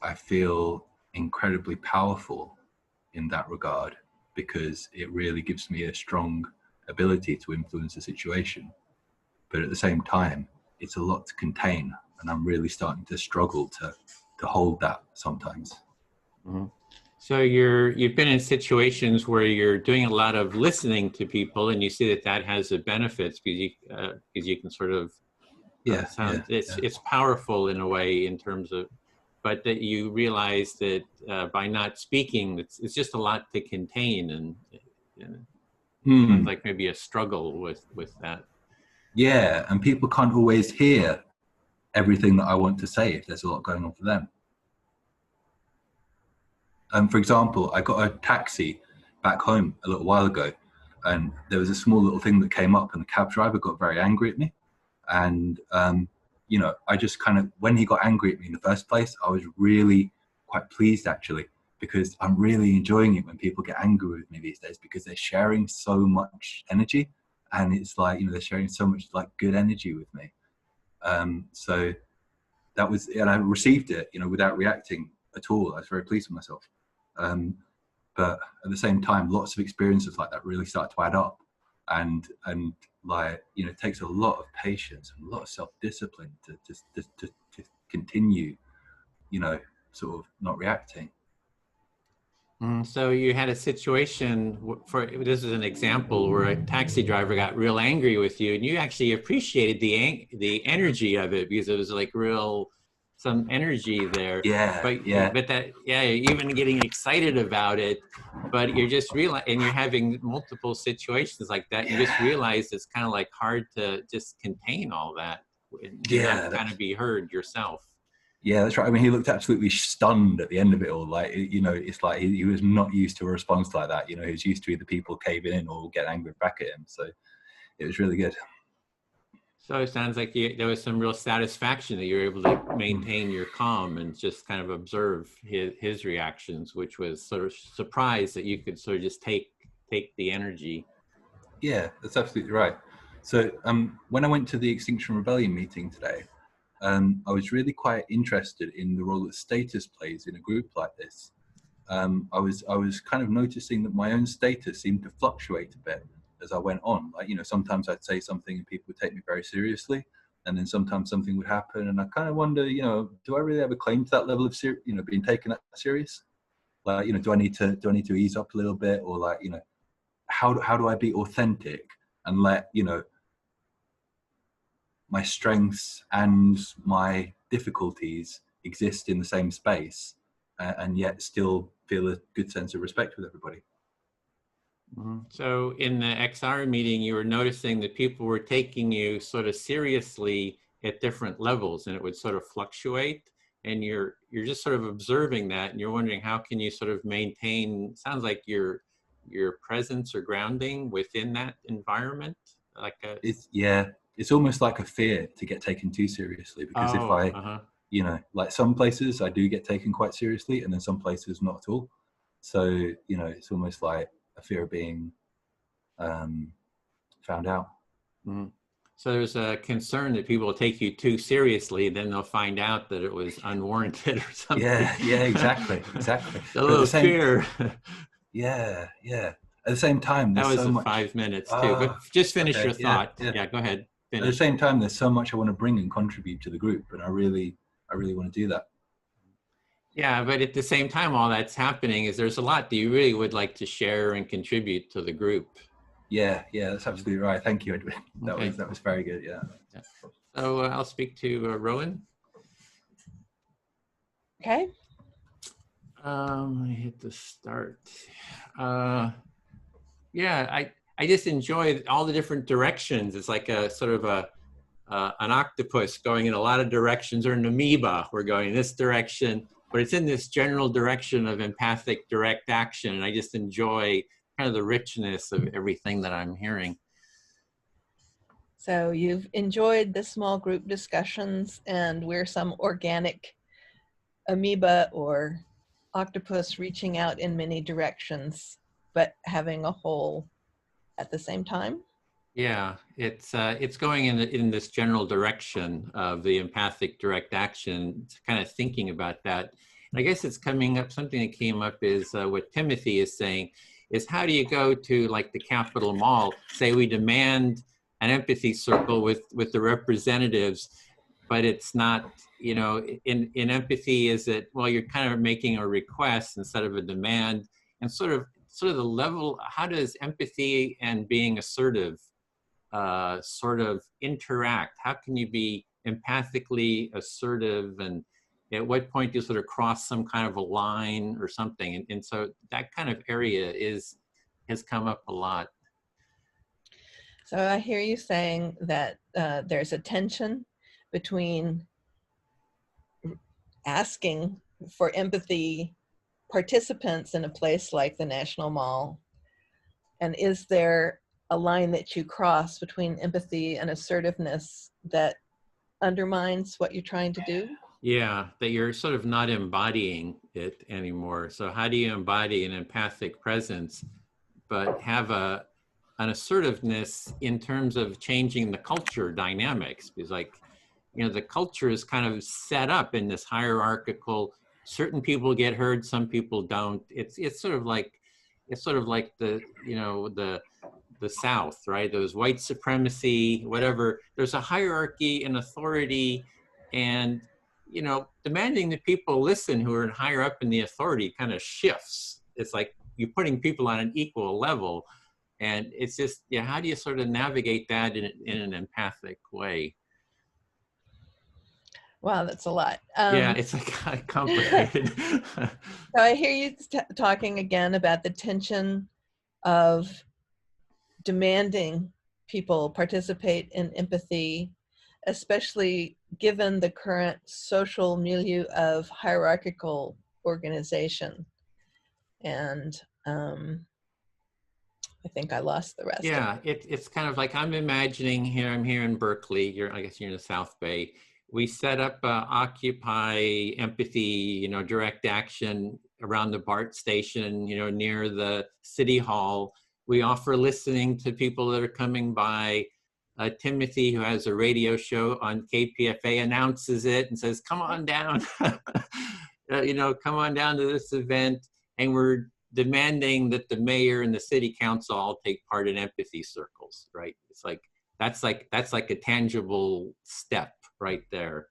I feel incredibly powerful in that regard, because it really gives me a strong ability to influence a situation. But at the same time, it's a lot to contain, and I'm really starting to struggle to hold that sometimes. So you've been in situations where you're doing a lot of listening to people, and you see that has the benefits, because you can sort of it's powerful in a way, in terms of, but that you realize that by not speaking, it's just a lot to contain, and sounds like maybe a struggle with that. Yeah, and people can't always hear everything that I want to say if there's a lot going on for them. For example, I got a taxi back home a little while ago, and there was a small little thing that came up, and the cab driver got very angry at me. And, you know, I just kind of, when he got angry at me in the first place, I was really quite pleased, actually, because I'm really enjoying it when people get angry with me these days, because they're sharing so much energy, and it's like, you know, they're sharing so much like good energy with me. So that was, and I received it, you know, without reacting at all. I was very pleased with myself. But at the same time, lots of experiences like that really start to add up, and like, you know, it takes a lot of patience and a lot of self-discipline to continue, you know, sort of not reacting. So you had a situation, this is an example where a taxi driver got real angry with you, and you actually appreciated the energy of it, because it was like some energy there. But even getting excited about it, but you're just and you're having multiple situations like that. You just realize it's kind of like hard to just contain all that, and not kind of be heard yourself. Yeah, that's right. I mean, he looked absolutely stunned at the end of it all. Like, you know, it's like he was not used to a response like that. You know, he was used to either people caving in or get angry back at him. So it was really good. So it sounds like there was some real satisfaction that you were able to maintain your calm and just kind of observe his reactions, which was sort of surprised that you could sort of just take the energy. Yeah, that's absolutely right. So when I went to the Extinction Rebellion meeting today, I was really quite interested in the role that status plays in a group like this. I was kind of noticing that my own status seemed to fluctuate a bit as I went on. Like, you know, sometimes I'd say something and people would take me very seriously, and then sometimes something would happen, and I kind of wonder, you know, do I really have a claim to that level of being taken that serious? Like, you know, do I need to ease up a little bit, or like, you know, how do I be authentic and let, you know, my strengths and my difficulties exist in the same space, and yet still feel a good sense of respect with everybody. So in the XR meeting, you were noticing that people were taking you sort of seriously at different levels, and it would sort of fluctuate, and you're just sort of observing that, and you're wondering, how can you sort of maintain, sounds like your presence or grounding within that environment? Like it's almost like a fear to get taken too seriously, because if I, you know, like some places I do get taken quite seriously, and then some places not at all. So, you know, it's almost like a fear of being found out. So there's a concern that people will take you too seriously, then they'll find out that it was unwarranted or something. Yeah, exactly. A little fear. Yeah. At the same time, that was so much. 5 minutes too, but just finish your thought. Yeah, go ahead. Finish. At the same time, there's so much I want to bring and contribute to the group, and I really want to do that. Yeah, but at the same time, all that's happening is there's a lot that you really would like to share and contribute to the group. Yeah, that's absolutely right. Thank you, Edwin. That was very good. Yeah. So I'll speak to Rowan. Okay. Let me hit the start. Yeah, I just enjoy all the different directions. It's like a sort of an octopus going in a lot of directions, or an amoeba. We're going this direction, but it's in this general direction of empathic direct action. And I just enjoy kind of the richness of everything that I'm hearing. So you've enjoyed the small group discussions and where some organic amoeba or octopus reaching out in many directions, but having a whole at the same time. Yeah, it's going in this general direction of the empathic direct action, kind of thinking about that. And I guess it's coming up, something that came up is what Timothy is saying, is how do you go to like the Capitol Mall, say we demand an empathy circle with the representatives, but it's not, you know, in empathy, is it, well, you're kind of making a request instead of a demand, and sort of the level, how does empathy and being assertive sort of interact? How can you be empathically assertive, and at what point do you sort of cross some kind of a line or something? And so that kind of area has come up a lot. So I hear you saying that there's a tension between asking for empathy participants in a place like the National Mall, and is there a line that you cross between empathy and assertiveness that undermines what you're trying to do? Yeah, that you're sort of not embodying it anymore. So how do you embody an empathic presence, but have an assertiveness in terms of changing the culture dynamics? Because, like, you know, the culture is kind of set up in this hierarchical, certain people get heard, some people don't. It's sort of like the, you know, the South, right? Those white supremacy, whatever. There's a hierarchy and authority, and, you know, demanding that people listen who are higher up in the authority kind of shifts. It's like you're putting people on an equal level, and it's just, yeah, how do you sort of navigate that in an empathic way? Wow, that's a lot. Yeah, it's like complicated. So I hear you talking again about the tension of demanding people participate in empathy, especially given the current social milieu of hierarchical organization. And I think I lost the rest. Yeah, it's kind of like, I'm imagining here, I'm here in Berkeley, I guess you're in the South Bay. We set up Occupy Empathy, you know, direct action around the BART station, you know, near the City Hall. We offer listening to people that are coming by. Timothy, who has a radio show on KPFA, announces it and says, come on down, you know, come on down to this event. And we're demanding that the mayor and the city council all take part in empathy circles, right? It's like, that's like a tangible step right there.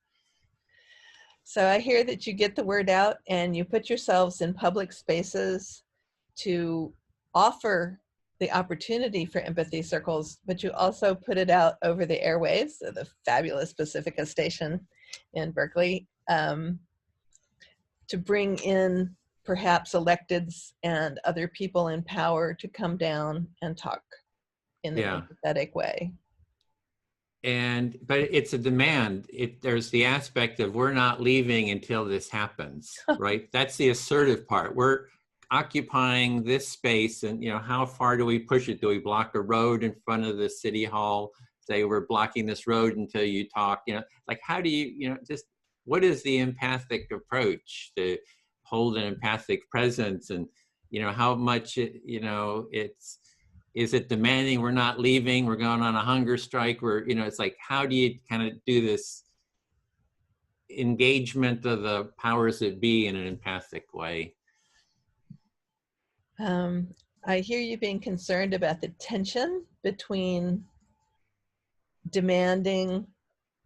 So I hear that you get the word out and you put yourselves in public spaces to offer the opportunity for empathy circles, but you also put it out over the airwaves of the fabulous Pacifica station in Berkeley, to bring in perhaps electeds and other people in power to come down and talk in an empathetic way. But it's a demand. There's the aspect of, we're not leaving until this happens, right? That's the assertive part. We're occupying this space, and, you know, how far do we push it? Do we block a road in front of the city hall? Say, we're blocking this road until you talk, you know, like, how do you, you know, just, what is the empathic approach to hold an empathic presence? And, you know, how much, you know, is it demanding we're not leaving, we're going on a hunger strike, you know, it's like, how do you kind of do this engagement of the powers that be in an empathic way? I hear you being concerned about the tension between demanding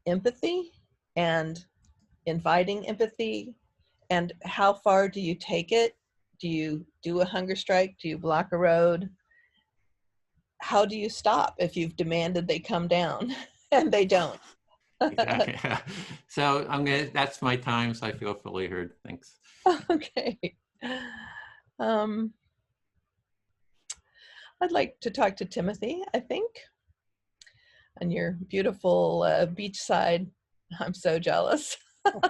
empathy and inviting empathy, and how far do you take it? Do you do a hunger strike? Do you block a road? How do you stop if you've demanded they come down and they don't? Yeah. So that's my time, so I feel fully heard. Thanks. Okay. I'd like to talk to Timothy, I think, on your beautiful beachside. I'm so jealous. Well,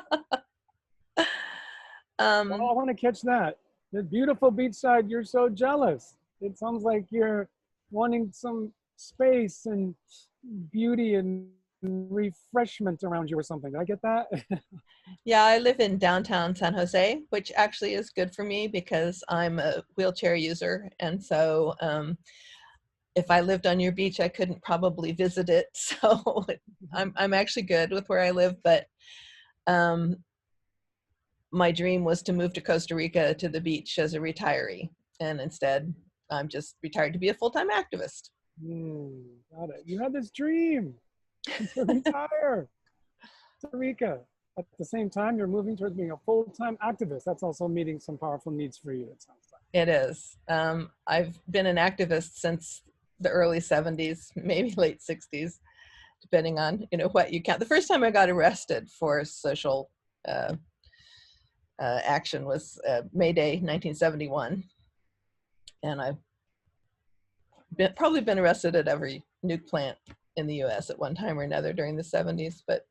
I want to catch that. The beautiful beachside, you're so jealous. It sounds like you're wanting some space and beauty and refreshment around you or something. Did I get that? Yeah, I live in downtown San Jose, which actually is good for me because I'm a wheelchair user. And so if I lived on your beach, I couldn't probably visit it. So I'm actually good with where I live. But my dream was to move to Costa Rica to the beach as a retiree. And instead, I'm just retired to be a full-time activist. Got it. You had this dream to retire Costa Rica. At the same time, you're moving towards being a full-time activist. That's also meeting some powerful needs for you, it sounds like. It is. I've been an activist since the early 70s, maybe late 60s, depending on what you count. The first time I got arrested for social action was May Day 1971, and I've probably been arrested at every nuke plant in the U.S. at one time or another during the 70s. But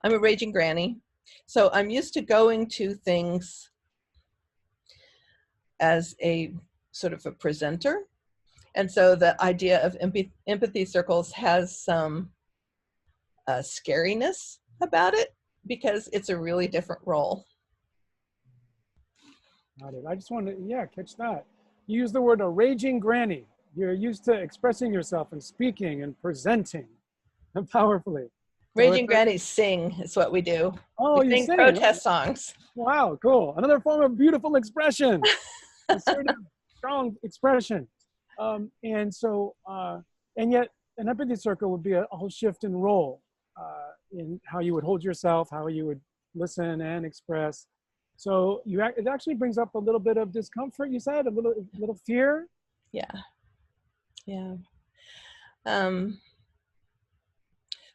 I'm a raging granny, so I'm used to going to things as a sort of a presenter. And so the idea of empathy circles has some scariness about it because it's a really different role. Got it. I just want to, catch that. You use the word a raging granny. You're used to expressing yourself and speaking and presenting powerfully. Raging grannies sing is what we do. Oh, we sing protest songs. Wow, cool. Another form of beautiful expression. Assertive, strong expression. And yet an empathy circle would be a whole shift in role in how you would hold yourself, how you would listen and express. So it actually brings up a little bit of discomfort, you said, a little fear? Yeah.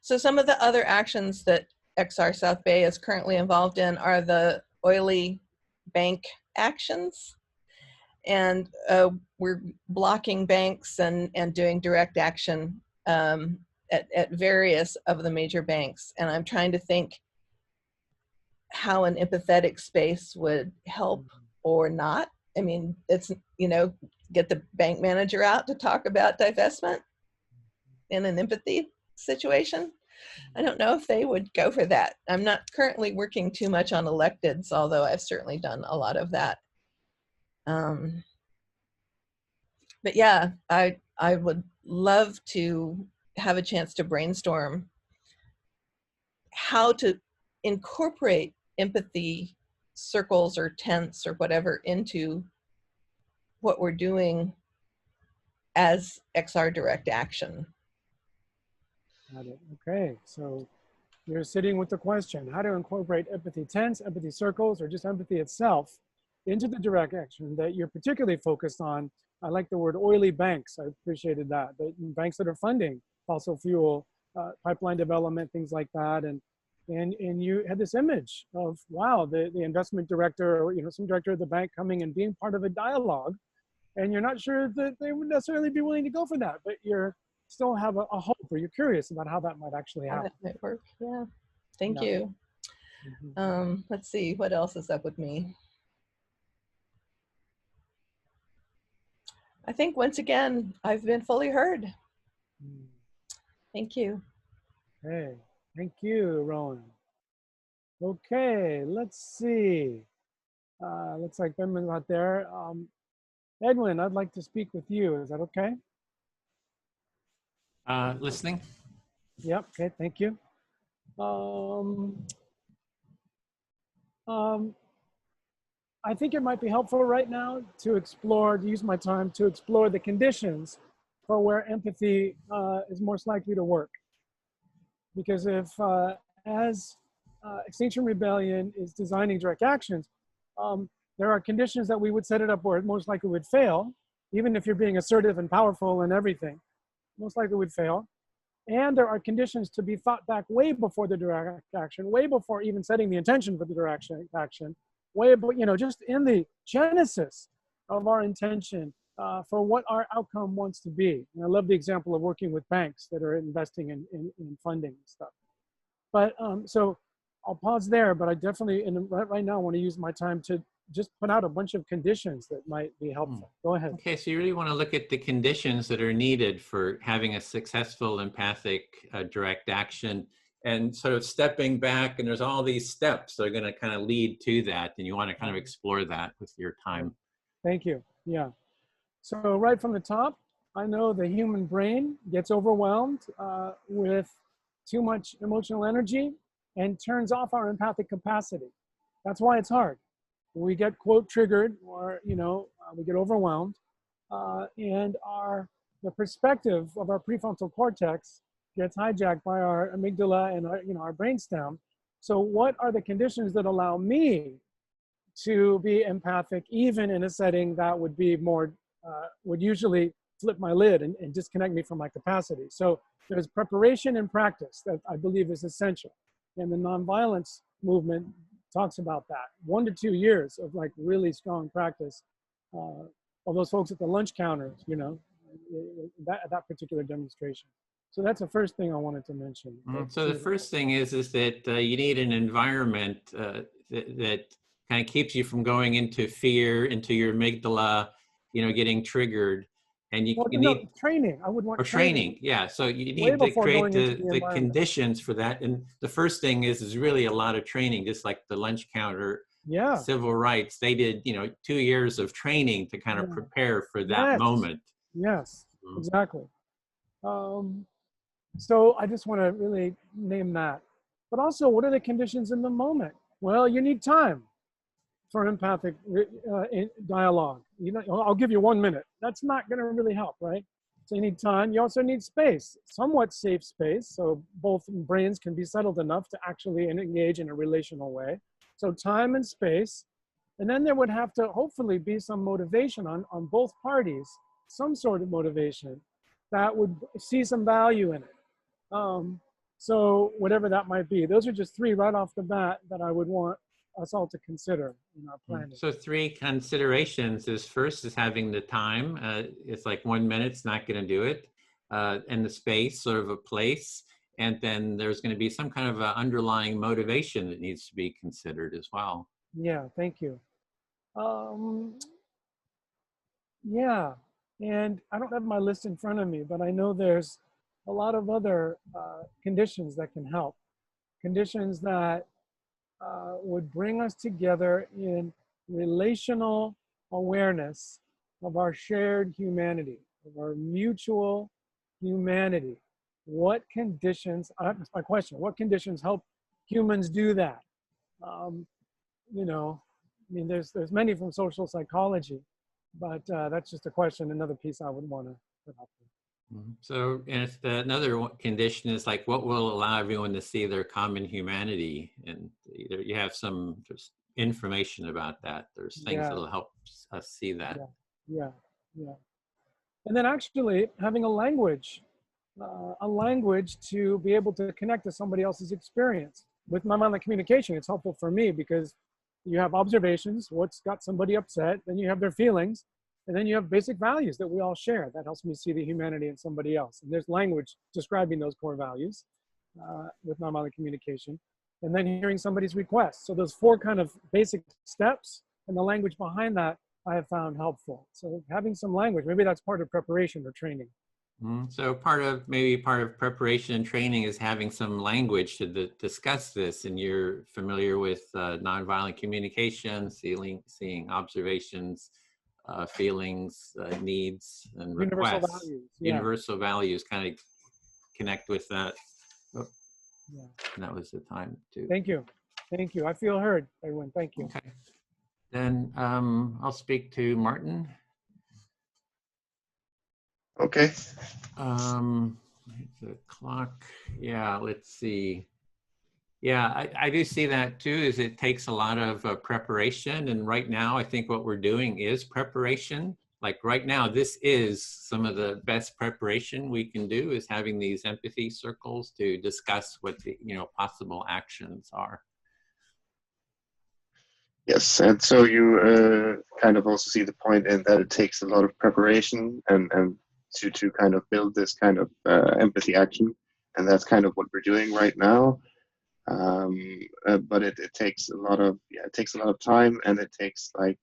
So some of the other actions that XR South Bay is currently involved in are the oily bank actions. And we're blocking banks and doing direct action at various of the major banks. And I'm trying to think how an empathetic space would help or not. I mean, it's, get the bank manager out to talk about divestment in an empathy situation. I don't know if they would go for that. I'm not currently working too much on electeds, although I've certainly done a lot of that. But yeah, I would love to have a chance to brainstorm how to incorporate empathy circles or tents or whatever into what we're doing as XR direct action. Got it. Okay, so you're sitting with the question, how to incorporate empathy tents, empathy circles, or just empathy itself into the direct action that you're particularly focused on. I like the word oily banks. I appreciated that. The banks that are funding fossil fuel, pipeline development, things like that. And you had this image of, wow, the investment director or some director of the bank coming and being part of a dialogue. And you're not sure that they would necessarily be willing to go for that, but you're still have a hope, or you're curious about how that might actually happen. How that might work. Yeah. Thank you. Let's see, what else is up with me? I think once again, I've been fully heard. Thank you. Okay, thank you, Rowan. Okay, let's see. Looks like Benjamin's not there. Edwin, I'd like to speak with you. Is that okay? Listening. Yep, okay, thank you. I think it might be helpful right now to use my time to explore the conditions for where empathy is most likely to work. Because if, as Extinction Rebellion is designing direct actions, there are conditions that we would set it up where it most likely would fail, even if you're being assertive and powerful and everything, most likely would fail. And there are conditions to be thought back way before the direct action, way before even setting the intention for the direct action, way, just in the genesis of our intention for what our outcome wants to be. And I love the example of working with banks that are investing in funding and stuff. But so I'll pause there, but I definitely, right now, want to use my time to just put out a bunch of conditions that might be helpful. Go ahead. Okay, so you really want to look at the conditions that are needed for having a successful empathic direct action, and sort of stepping back, and there's all these steps that are going to kind of lead to that, and you want to kind of explore that with your time. Thank you. Yeah. So right from the top, I know the human brain gets overwhelmed with too much emotional energy and turns off our empathic capacity. That's why it's hard. We get quote triggered, or we get overwhelmed, and the perspective of our prefrontal cortex gets hijacked by our amygdala and our brainstem. So what are the conditions that allow me to be empathic, even in a setting that would be more, would usually flip my lid and disconnect me from my capacity? So there's preparation and practice that I believe is essential. And the nonviolence movement talks about that. 1 to 2 years of like really strong practice. All those folks at the lunch counters, that particular demonstration. So that's the first thing I wanted to mention. So the first thing is that you need an environment that kind of keeps you from going into fear, into your amygdala, getting triggered. And you need training. I would want training. Yeah. So you need to create the conditions for that. And the first thing is really a lot of training, just like the lunch counter. Yeah. Civil rights. They did, 2 years of training to kind of prepare for that moment. Yes, exactly. So I just want to really name that. But also, what are the conditions in the moment? Well, you need time for empathic dialogue. I'll give you 1 minute. That's not going to really help, right? So you need time. You also need space, somewhat safe space, so both brains can be settled enough to actually engage in a relational way. So time and space. And then there would have to hopefully be some motivation on both parties, some sort of motivation that would see some value in it. So whatever that might be, those are just 3 right off the bat that I would want us all to consider in our planning. So 3 considerations is first is having the time. It's like 1 minute's not going to do it. And the space, sort of a place. And then there's going to be some kind of underlying motivation that needs to be considered as well. Yeah, thank you. Yeah, and I don't have my list in front of me, but I know there's a lot of other conditions that can help. Conditions that would bring us together in relational awareness of our shared humanity, of our mutual humanity. What conditions, that's my question, what conditions help humans do that? There's many from social psychology, but that's just a question, another piece I would want to put up there. So, and if another condition is like, what will allow everyone to see their common humanity? And you have some just information about that. There's things that'll help us see that. Yeah. And then actually having a language to be able to connect to somebody else's experience. With nonviolent communication, it's helpful for me because you have observations, what's got somebody upset, then you have their feelings, and then you have basic values that we all share. That helps me see the humanity in somebody else. And there's language describing those core values with nonviolent communication. And then hearing somebody's requests. So those 4 kind of basic steps and the language behind that I have found helpful. So having some language, maybe that's part of preparation or training. So part of preparation and training is having some language to discuss this, and you're familiar with nonviolent communication, seeing observations, feelings, needs, and requests. Universal values. Universal values kind of connect with that. Oh, and that was the time too. Thank you. I feel heard, Edwin. Thank you. Okay. Then I'll speak to Martin. Okay. The clock. Yeah, let's see. Yeah, I do see that too, is it takes a lot of preparation. And right now, I think what we're doing is preparation. Like right now, this is some of the best preparation we can do, is having these empathy circles to discuss what the possible actions are. Yes, and so you kind of also see the point in that it takes a lot of preparation and to kind of build this kind of empathy action, and that's kind of what we're doing right now. but it takes a lot of time, and it takes like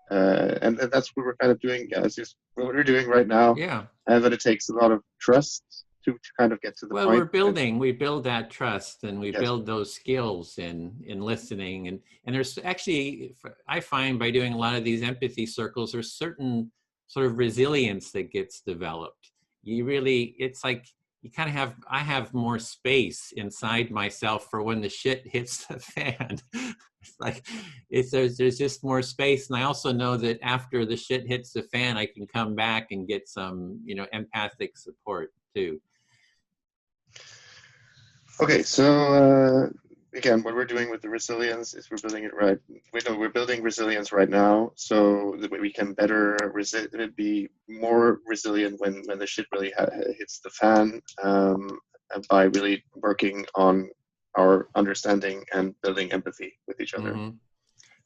and that's what we're kind of doing, guys. Is what we're doing right now. Yeah. But it takes a lot of trust to kind of get to the point. We build that trust, and we build those skills in listening, and there's actually, I find by doing a lot of these empathy circles, there's certain sort of resilience that gets developed. You really, it's like you kind of I have more space inside myself for when the shit hits the fan. It's like there's just more space, and I also know that after the shit hits the fan, I can come back and get some, empathic support too. Okay, so again, what we're doing with the resilience is we're building it right. We're building resilience right now, so that we can better be more resilient when the shit really hits the fan, by really working on our understanding and building empathy with each other. Mm-hmm.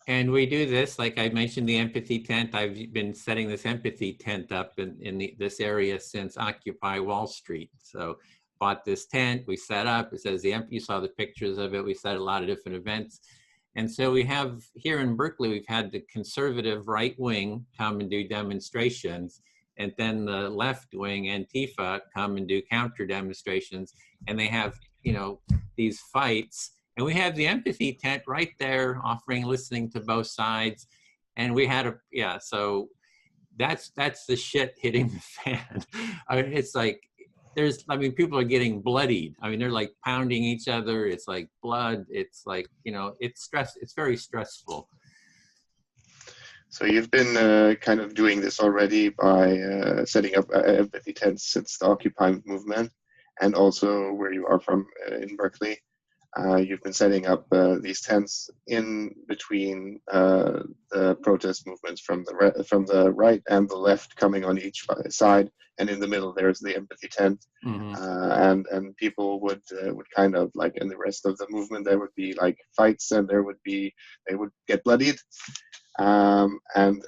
And we do this, like I mentioned, the empathy tent. I've been setting this empathy tent up in this area since Occupy Wall Street. So bought this tent, we set up, it says you saw the pictures of it, we set a lot of different events. And so we have, here in Berkeley, we've had the conservative right wing come and do demonstrations, and then the left wing, Antifa, come and do counter demonstrations, and they have, these fights. And we have the empathy tent right there offering listening to both sides. And we had so that's the shit hitting the fan. I mean, it's like, people are getting bloodied. I mean, they're like pounding each other. It's like blood. It's like, it's very stressful. So you've been kind of doing this already by setting up empathy tents since the Occupy movement, and also where you are from in Berkeley. You've been setting up these tents in between the protest movements from the right and the left coming on each side, and in the middle there's the empathy tent. Mm-hmm. And people would kind of like, in the rest of the movement there would be like fights, and they would get bloodied, and kind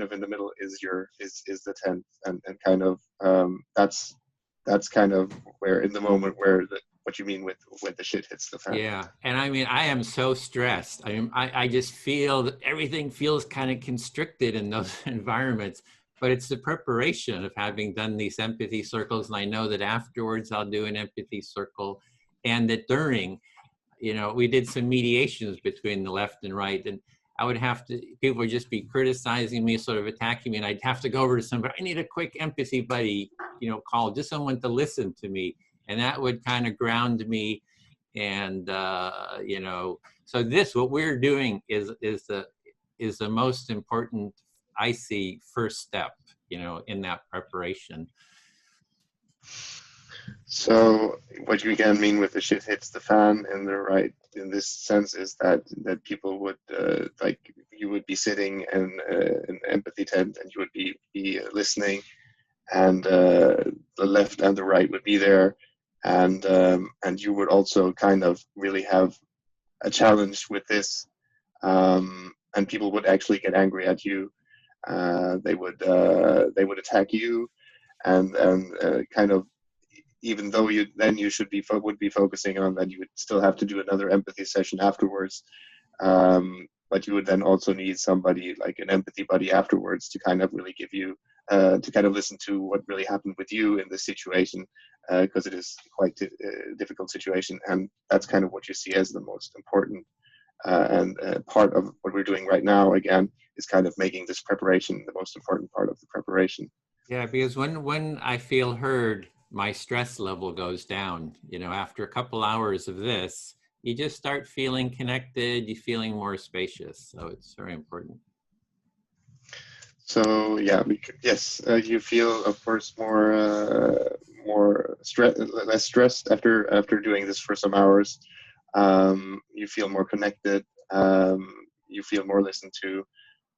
of in the middle is the tent, and kind of that's kind of where, in the moment where what you mean with when the shit hits the fan. Yeah, and I mean, I am so stressed. I mean, I just feel that everything feels kind of constricted in those environments, but it's the preparation of having done these empathy circles. And I know that afterwards I'll do an empathy circle, and that during, we did some mediations between the left and right, and I would have to, people would just be criticizing me, sort of attacking me, and I'd have to go over to somebody, I need a quick empathy buddy, call, just someone to listen to me. And that would kind of ground me. And, so what we're doing is the most important, I see, first step, in that preparation. So what you again mean with the shit hits the fan in the right, in this sense, is that people would, you would be sitting in an empathy tent, and you would be listening, and the left and the right would be there. And you would also kind of really have a challenge with this, and people would actually get angry at you. They would attack you, and kind of, even though you would be focusing on that, you would still have to do another empathy session afterwards. But you would then also need somebody like an empathy buddy afterwards to kind of really give you, to kind of listen to what really happened with you in this situation, because it is quite a difficult situation. And that's kind of what you see as the most important. And part of what we're doing right now, again, is kind of making this preparation the most important part of the preparation. Yeah, because when I feel heard, my stress level goes down. After a couple hours of this, you just start feeling connected, you're feeling more spacious. So it's very important. So yeah, yes, you feel, of course, less stressed after doing this for some hours. You feel more connected. You feel more listened to,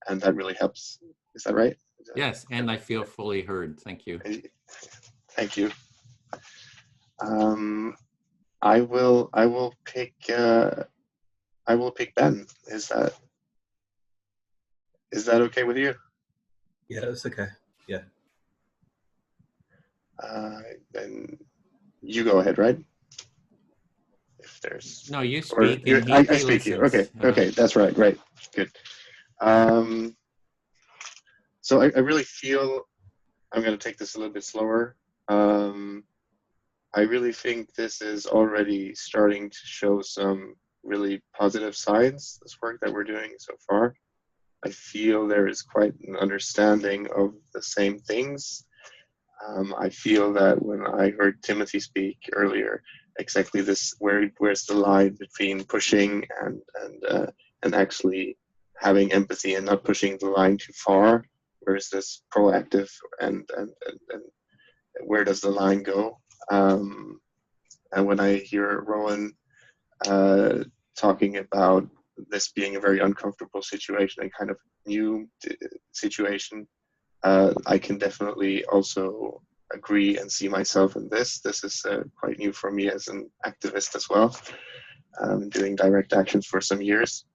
and that really helps. Is that right? Yes, and I feel fully heard. Thank you. Thank you. I will pick Ben. Is that okay with you? Yeah, that's okay. Yeah. Then you go ahead, right? if there's... No, you speak or and I he speak here. listens. Okay, okay, that's right, right, good. So I really feel, I'm going to take this a little bit slower. I really think this is already starting to show some really positive signs, this work that we're doing so far. I feel there is quite an understanding of the same things. I feel that when I heard Timothy speak earlier, exactly this, where's the line between pushing and actually having empathy and not pushing the line too far? Where is this proactive and where does the line go? And when I hear Rowan talking about this being a very uncomfortable situation and kind of new situation, I can definitely also agree and see myself in this. This is quite new for me as an activist as well, doing direct actions for some years.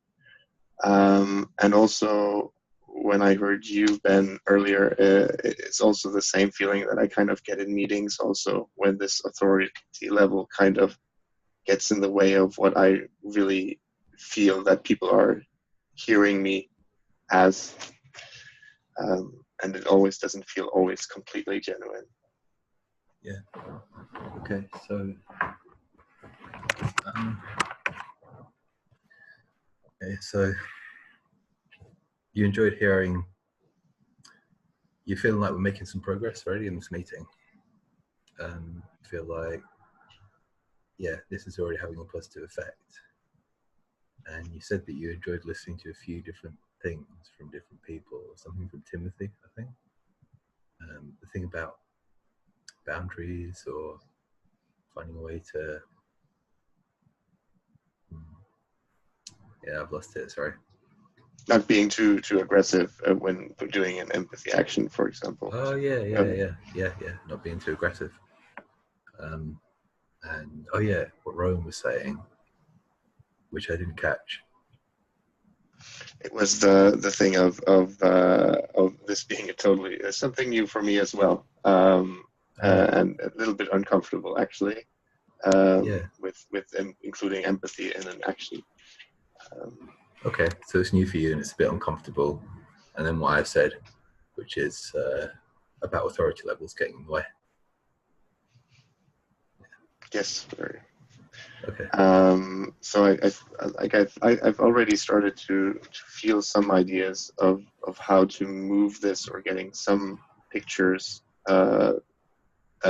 And also, when I heard you, Ben, earlier, it's also the same feeling that I kind of get in meetings also, when this authority level kind of gets in the way of what I really feel that people are hearing me as, and it always doesn't feel always completely genuine. Yeah. Okay, so you enjoyed hearing, you feeling like we're making some progress already in this meeting. Feel like, yeah, this is already having a positive effect. And you said that you enjoyed listening to a few different things from different people, something from Timothy, I think. The thing about boundaries or finding a way to, yeah, I've lost it, sorry. Not being too aggressive when doing an empathy action, for example. Oh yeah. Not being too aggressive. And oh yeah, what Rowan was saying, which I didn't catch. It was the thing of this being a totally something new for me as well, and a little bit uncomfortable actually. With including empathy in an action. Okay, so it's new for you and it's a bit uncomfortable. And then what I said, which is about authority levels getting in the way. Yes, very. Okay. So I've already started to feel some ideas of how to move this, or getting some pictures that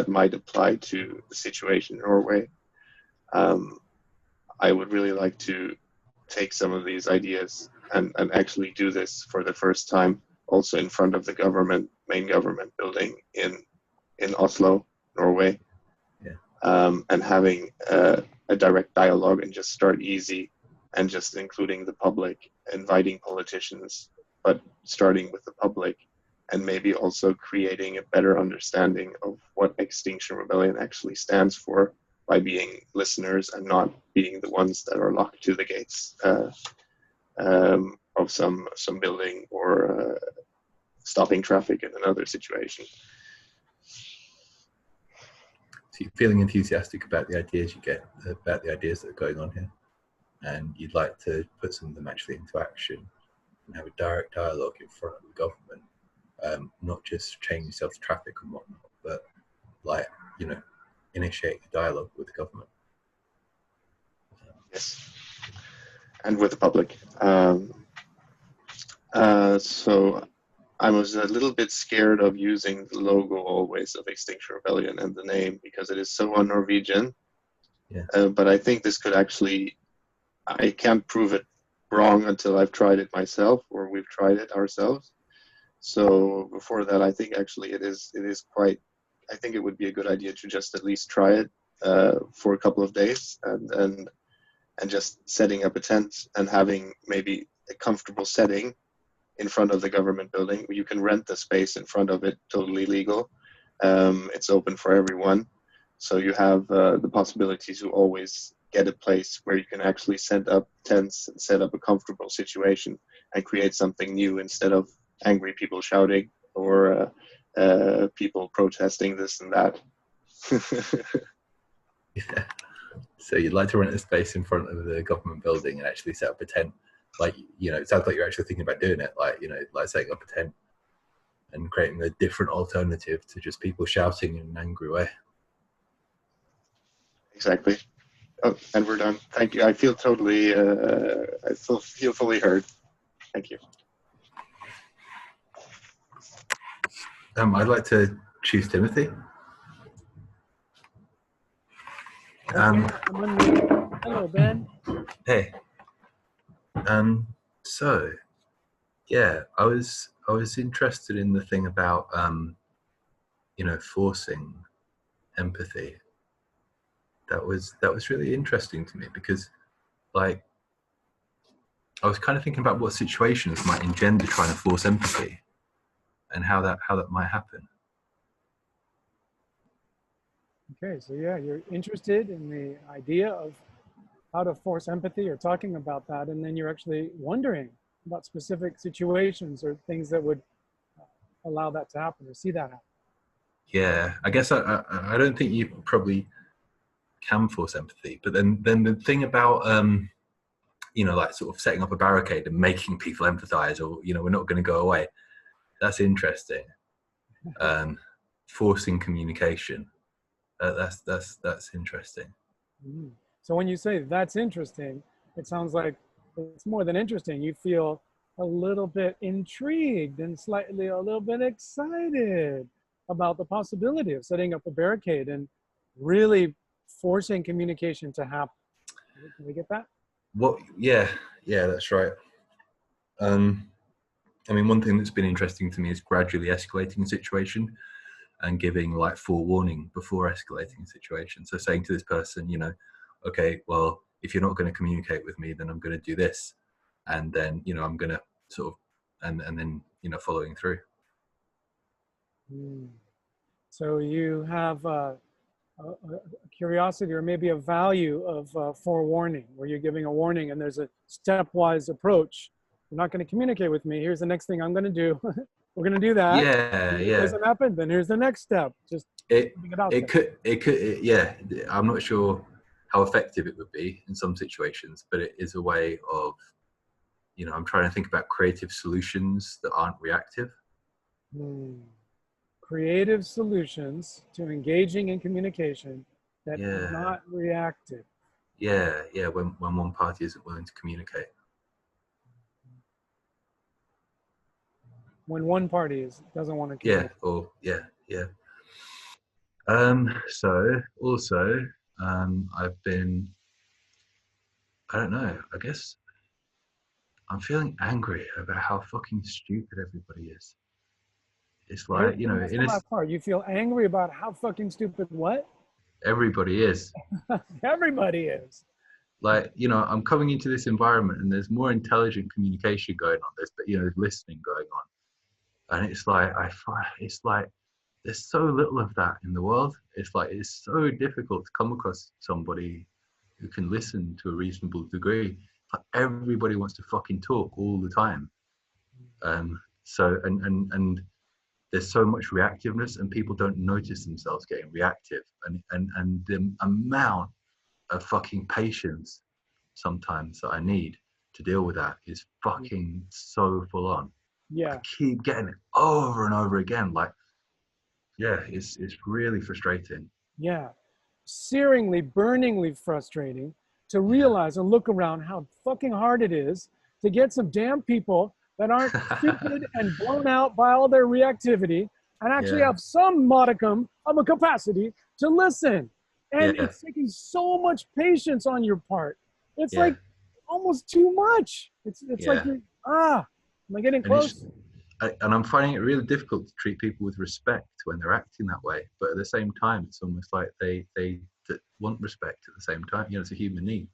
might apply to the situation in Norway. I would really like to take some of these ideas and actually do this for the first time, also in front of the main government building in Oslo, Norway. Yeah. And having a direct dialogue and just start easy and just including the public, inviting politicians, but starting with the public, and maybe also creating a better understanding of what Extinction Rebellion actually stands for by being listeners and not being the ones that are locked to the gates of some building or stopping traffic in another situation. So you're feeling enthusiastic about the ideas you get, about the ideas that are going on here, and you'd like to put some of them actually into action and have a direct dialogue in front of the government, not just chain yourself to traffic and whatnot, but like, you know, initiate a dialogue with the government. Yes, and with the public. So I was a little bit scared of using the logo always of Extinction Rebellion and the name, because it is so un-Norwegian. Yeah. But I think this could actually, I can't prove it wrong until I've tried it myself, or we've tried it ourselves. So before that, I think actually it is quite, I think it would be a good idea to just at least try it for a couple of days, and just setting up a tent and having maybe a comfortable setting in front of the government building. You can rent the space in front of it, totally legal. It's open for everyone. So you have the possibility to always get a place where you can actually set up tents and set up a comfortable situation and create something new, instead of angry people shouting or people protesting this and that. Yeah. So you'd like to rent a space in front of the government building and actually set up a tent. Like, you know, it sounds like you're actually thinking about doing it. Like, you know, like setting up a tent and creating a different alternative to just people shouting in an angry way. Exactly. Oh, and we're done. Thank you. I feel totally, I feel fully heard. Thank you. I'd like to choose Timothy. Hello, Ben. Hey. So, yeah, I was interested in the thing about, you know, forcing empathy. That was really interesting to me because, like, I was kind of thinking about what situations might engender trying to force empathy, and how that might happen. Okay, so yeah, you're interested in the idea of how to force empathy or talking about that, and then you're actually wondering about specific situations or things that would allow that to happen or see that happen. Yeah, I guess I don't think you probably can force empathy, but then the thing about you know, like sort of setting up a barricade and making people empathize, or, you know, we're not going to go away. That's interesting. Forcing communication. That's interesting. So when you say that's interesting, it sounds like it's more than interesting. You feel a little bit intrigued and slightly a little bit excited about the possibility of setting up a barricade and really forcing communication to happen. Can we get that? What? Yeah, that's right. I mean, one thing that's been interesting to me is gradually escalating a situation and giving like forewarning before escalating a situation. So saying to this person, you know, okay, well, if you're not going to communicate with me, then I'm going to do this, and then, you know, I'm going to sort of, and then, you know, following through. So you have a curiosity or maybe a value of forewarning, where you're giving a warning and there's a stepwise approach. You're not going to communicate with me. Here's the next thing I'm going to do. We're going to do that. Yeah, if it doesn't happen, then here's the next step. Just it could, yeah. I'm not sure how effective it would be in some situations, but it is a way of, you know, I'm trying to think about creative solutions that aren't reactive. Creative solutions to engaging in communication that are not reactive. Yeah, when one party isn't willing to communicate. When one party doesn't want to communicate. So also, I've been, I don't know, I guess I'm feeling angry about how fucking stupid everybody is. It's like, you know, in the last part, you feel angry about how fucking stupid what? Everybody is. Everybody is. Like, you know, I'm coming into this environment and there's more intelligent communication going on. There's, you know, there's listening going on. And it's like, it's like, there's so little of that in the world. It's like, it's so difficult to come across somebody who can listen to a reasonable degree. Like, everybody wants to fucking talk all the time. So, and there's so much reactiveness, and people don't notice themselves getting reactive. And the amount of fucking patience sometimes that I need to deal with that is fucking so full on. Yeah. I keep getting it over and over again. Like, yeah, it's really frustrating. Yeah. Searingly, burningly frustrating to realize and look around how fucking hard it is to get some damn people that aren't stupid and blown out by all their reactivity and actually have some modicum of a capacity to listen. And it's taking so much patience on your part. It's like almost too much. It's like, am I getting close? And I'm finding it really difficult to treat people with respect when they're acting that way. But at the same time, it's almost like they want respect at the same time. You know, it's a human need.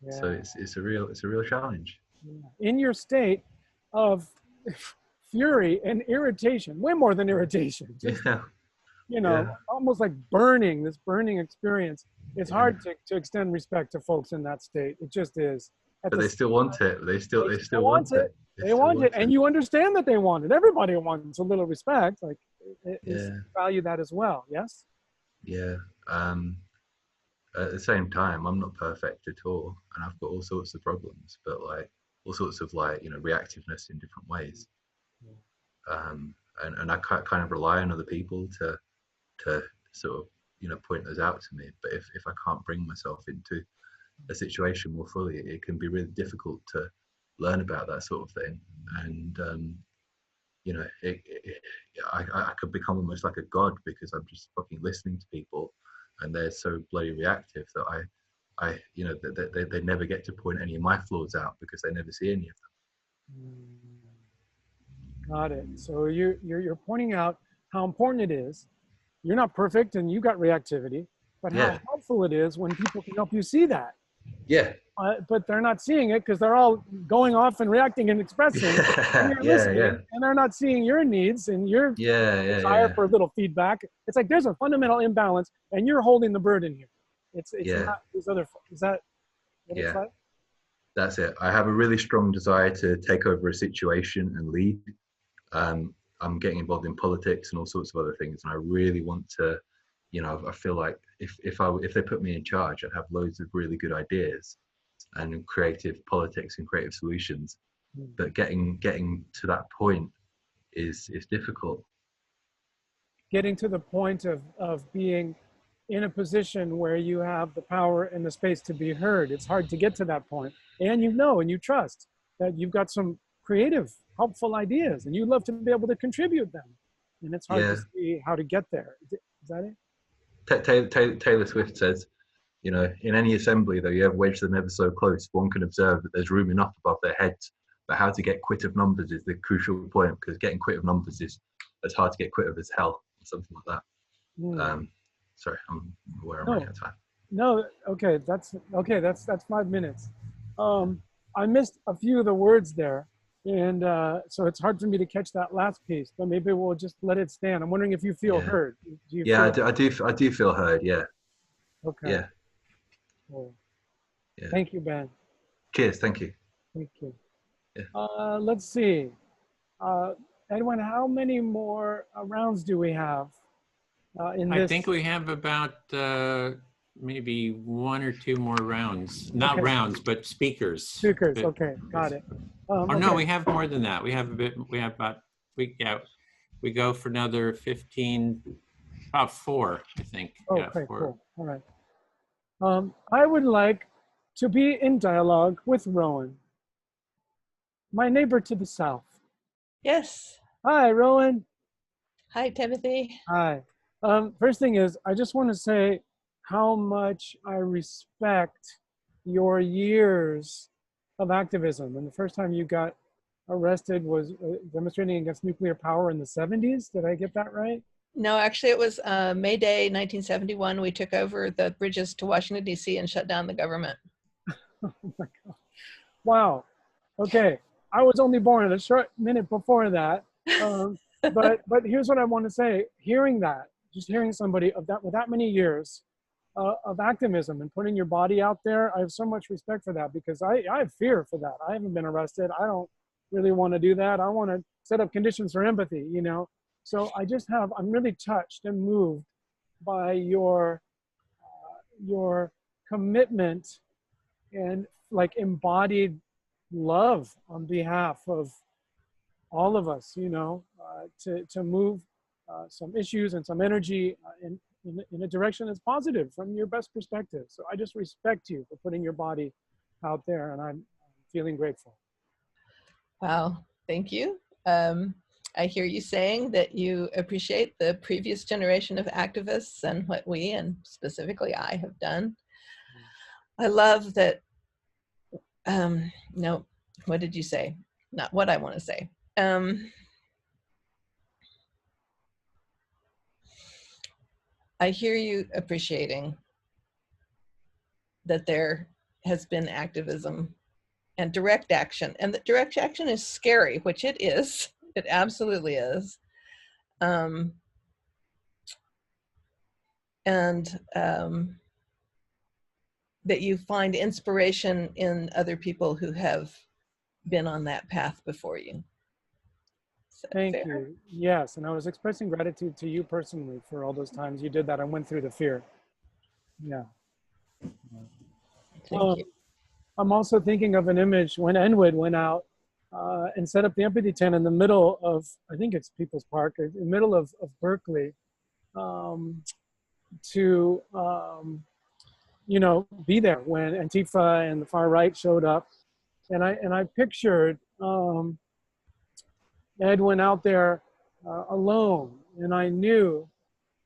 Yeah. So it's a real challenge. Yeah. In your state of fury and irritation, way more than irritation. Just, you know, almost like this burning experience. It's hard to extend respect to folks in that state. It just is. But they still want it. They still want it. They want it, and you understand that they want it. Everybody wants a little respect. Like, value that as well. Yes. Yeah. at the same time, I'm not perfect at all, and I've got all sorts of problems, but like all sorts of like, you know, reactiveness in different ways. And I kind of rely on other people to sort of, you know, point those out to me. But if I can't bring myself into a situation more fully, it can be really difficult to learn about that sort of thing. And you know, I could become almost like a god because I'm just fucking listening to people, and they're so bloody reactive that I you know, they never get to point any of my flaws out because they never see any of them. Got it. So you're pointing out how important it is. You're not perfect and you got reactivity, but how helpful it is when people can help you see that. Yeah. But they're not seeing it because they're all going off and reacting and expressing, and you're listening, and they're not seeing your needs and your desire for a little feedback. It's like there's a fundamental imbalance, and you're holding the burden here. It's not these other. Is that what it's like? That's it. I have a really strong desire to take over a situation and lead. I'm getting involved in politics and all sorts of other things, and I really want to, you know, I feel like if they put me in charge, I'd have loads of really good ideas and creative politics and creative solutions. But getting to that point is difficult. Getting to the point of being in a position where you have the power and the space to be heard. It's hard to get to that point. And you know and you trust that you've got some creative, helpful ideas and you love to be able to contribute them. And it's hard to see how to get there. Is that it? Taylor Swift says, you know, in any assembly, though you have wedged them ever so close, one can observe that there's room enough above their heads. But how to get quit of numbers is the crucial point, because getting quit of numbers is as hard to get quit of as hell, or something like that. Sorry, I'm aware I'm running out of time. No, okay, that's 5 minutes. I missed a few of the words there, and so it's hard for me to catch that last piece. But maybe we'll just let it stand. I'm wondering if you feel heard. Do you I do feel heard. Yeah. Okay. Yeah. Cool. Thank you, Ben. Cheers. Thank you. Thank you. Yeah. Let's see. Edwin, how many more rounds do we have in this? I think we have about maybe 1 or 2 more rounds. Not rounds, but speakers. Speakers. Okay, got it. No, we have more than that. We have a bit. We have about. We go for another 15. About 4, I think. Okay, cool. All right. I would like to be in dialogue with Rowan, my neighbor to the south. Yes. Hi, Rowan. Hi, Timothy. Hi. First thing is, I just want to say how much I respect your years of activism. And the first time you got arrested was demonstrating against nuclear power in the 70s. Did I get that right? No, actually it was May Day, 1971. We took over the bridges to Washington, D.C. and shut down the government. Oh my God. Wow. Okay. I was only born a short minute before that. But here's what I want to say. Hearing that, just hearing somebody of that with that many years of activism and putting your body out there, I have so much respect for that, because I have fear for that. I haven't been arrested. I don't really want to do that. I want to set up conditions for empathy, you know? So I'm really touched and moved by your commitment and like embodied love on behalf of all of us, you know, to move some issues and some energy in a direction that's positive from your best perspective. So I just respect you for putting your body out there, and I'm feeling grateful. Wow, thank you. I hear you saying that you appreciate the previous generation of activists and what we, and specifically I, have done. I love that, no, what did you say? Not what I want to say. I hear you appreciating that there has been activism and direct action, and that direct action is scary, which it is. It absolutely is. That you find inspiration in other people who have been on that path before you. Thank you. Yes, and I was expressing gratitude to you personally for all those times you did that and went through the fear. Yeah. Thank you. I'm also thinking of an image when Edwin went out and set up the Empathy tent in the middle of, I think it's People's Park, in the middle of Berkeley, to you know, be there when Antifa and the far right showed up, and I pictured Edwin out there alone, and I knew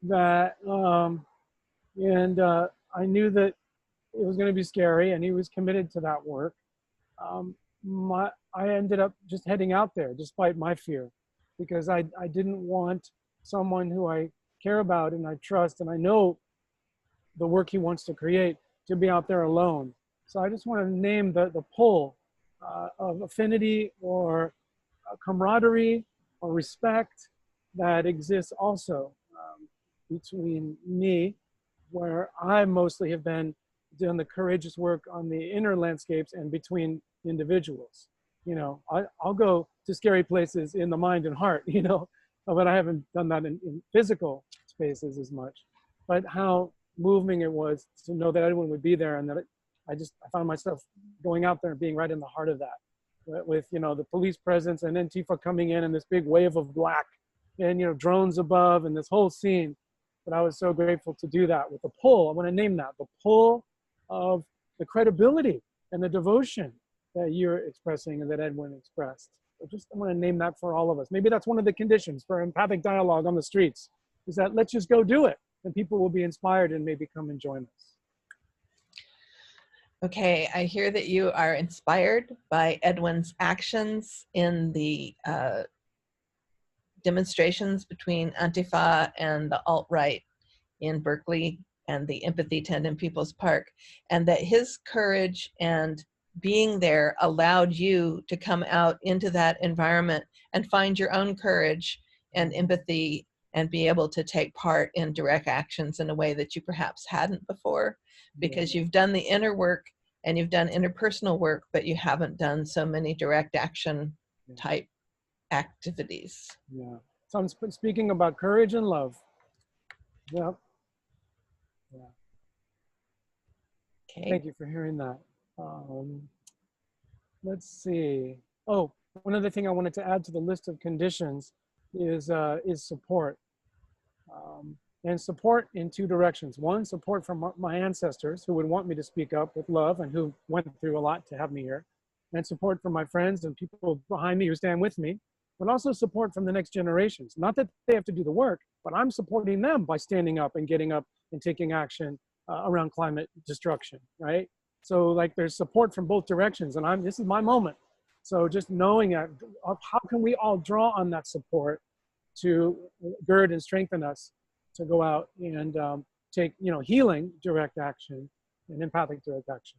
that I knew that it was going to be scary, and he was committed to that work. I ended up just heading out there despite my fear, because I didn't want someone who I care about and I trust and I know the work he wants to create to be out there alone. So I just want to name the pull of affinity or camaraderie or respect that exists also between me, where I mostly have been doing the courageous work on the inner landscapes, and between individuals. You know, I'll go to scary places in the mind and heart, you know, but I haven't done that in physical spaces as much. But how moving it was to know that everyone would be there, and that I found myself going out there and being right in the heart of that, with, you know, the police presence and Antifa coming in and this big wave of black and, you know, drones above and this whole scene. But I was so grateful to do that with the pull. I want to name that, the pull of the credibility and the devotion that you're expressing and that Edwin expressed. I want to name that for all of us. Maybe that's one of the conditions for empathic dialogue on the streets, is that let's just go do it, and people will be inspired and maybe come and join us. Okay, I hear that you are inspired by Edwin's actions in the demonstrations between Antifa and the alt-right in Berkeley and the Empathy tent in People's Park, and that his courage and being there allowed you to come out into that environment and find your own courage and empathy and be able to take part in direct actions in a way that you perhaps hadn't before, because you've done the inner work and you've done interpersonal work, but you haven't done so many direct action type activities. Yeah. So I'm speaking about courage and love. Yep. Yeah. Okay. Thank you for hearing that. Let's see. Oh, one other thing I wanted to add to the list of conditions is support. And support in two directions. One, support from my ancestors who would want me to speak up with love and who went through a lot to have me here. And support from my friends and people behind me who stand with me, but also support from the next generations. Not that they have to do the work, but I'm supporting them by standing up and getting up and taking action around climate destruction, right? So like there's support from both directions, and this is my moment. So just knowing that, how can we all draw on that support to gird and strengthen us to go out and take, you know, healing direct action and empathic direct action.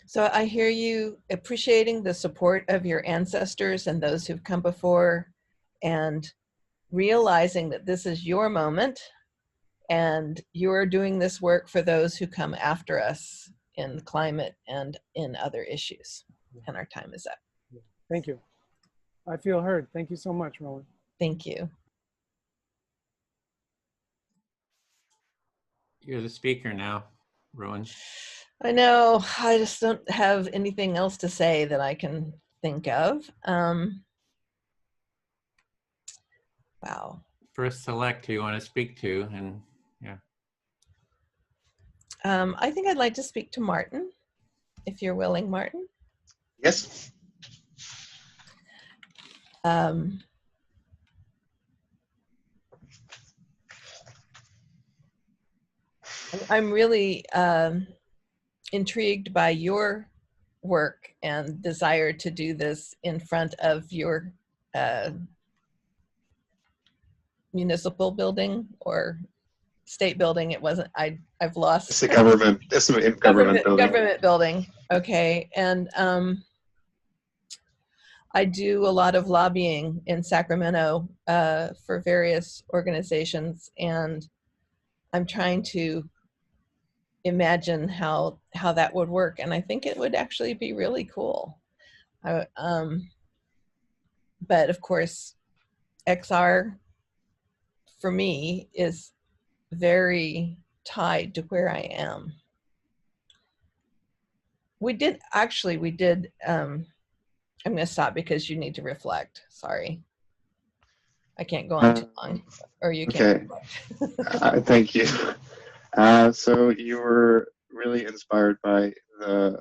So I hear you appreciating the support of your ancestors and those who've come before, and realizing that this is your moment and you're doing this work for those who come after us in climate and in other issues. And our time is up. Thank you. I feel heard. Thank you so much, Rowan. Thank you. You're the speaker now, Rowan. I know, I just don't have anything else to say that I can think of. Wow. First select who you want to speak to, and yeah. I think I'd like to speak to Martin, if you're willing, Martin. Yes. I'm really intrigued by your work and desire to do this in front of your municipal building or state building. It wasn't, I've lost. It's a government, it's a government building. Government building, okay. And I do a lot of lobbying in Sacramento for various organizations, and I'm trying to imagine how that would work, and I think it would actually be really cool. But of course, XR for me is very tied to where I am. We did, I'm going to stop because you need to reflect. Sorry. I can't go on too long, or you can. Okay. Thank you. So you were really inspired by the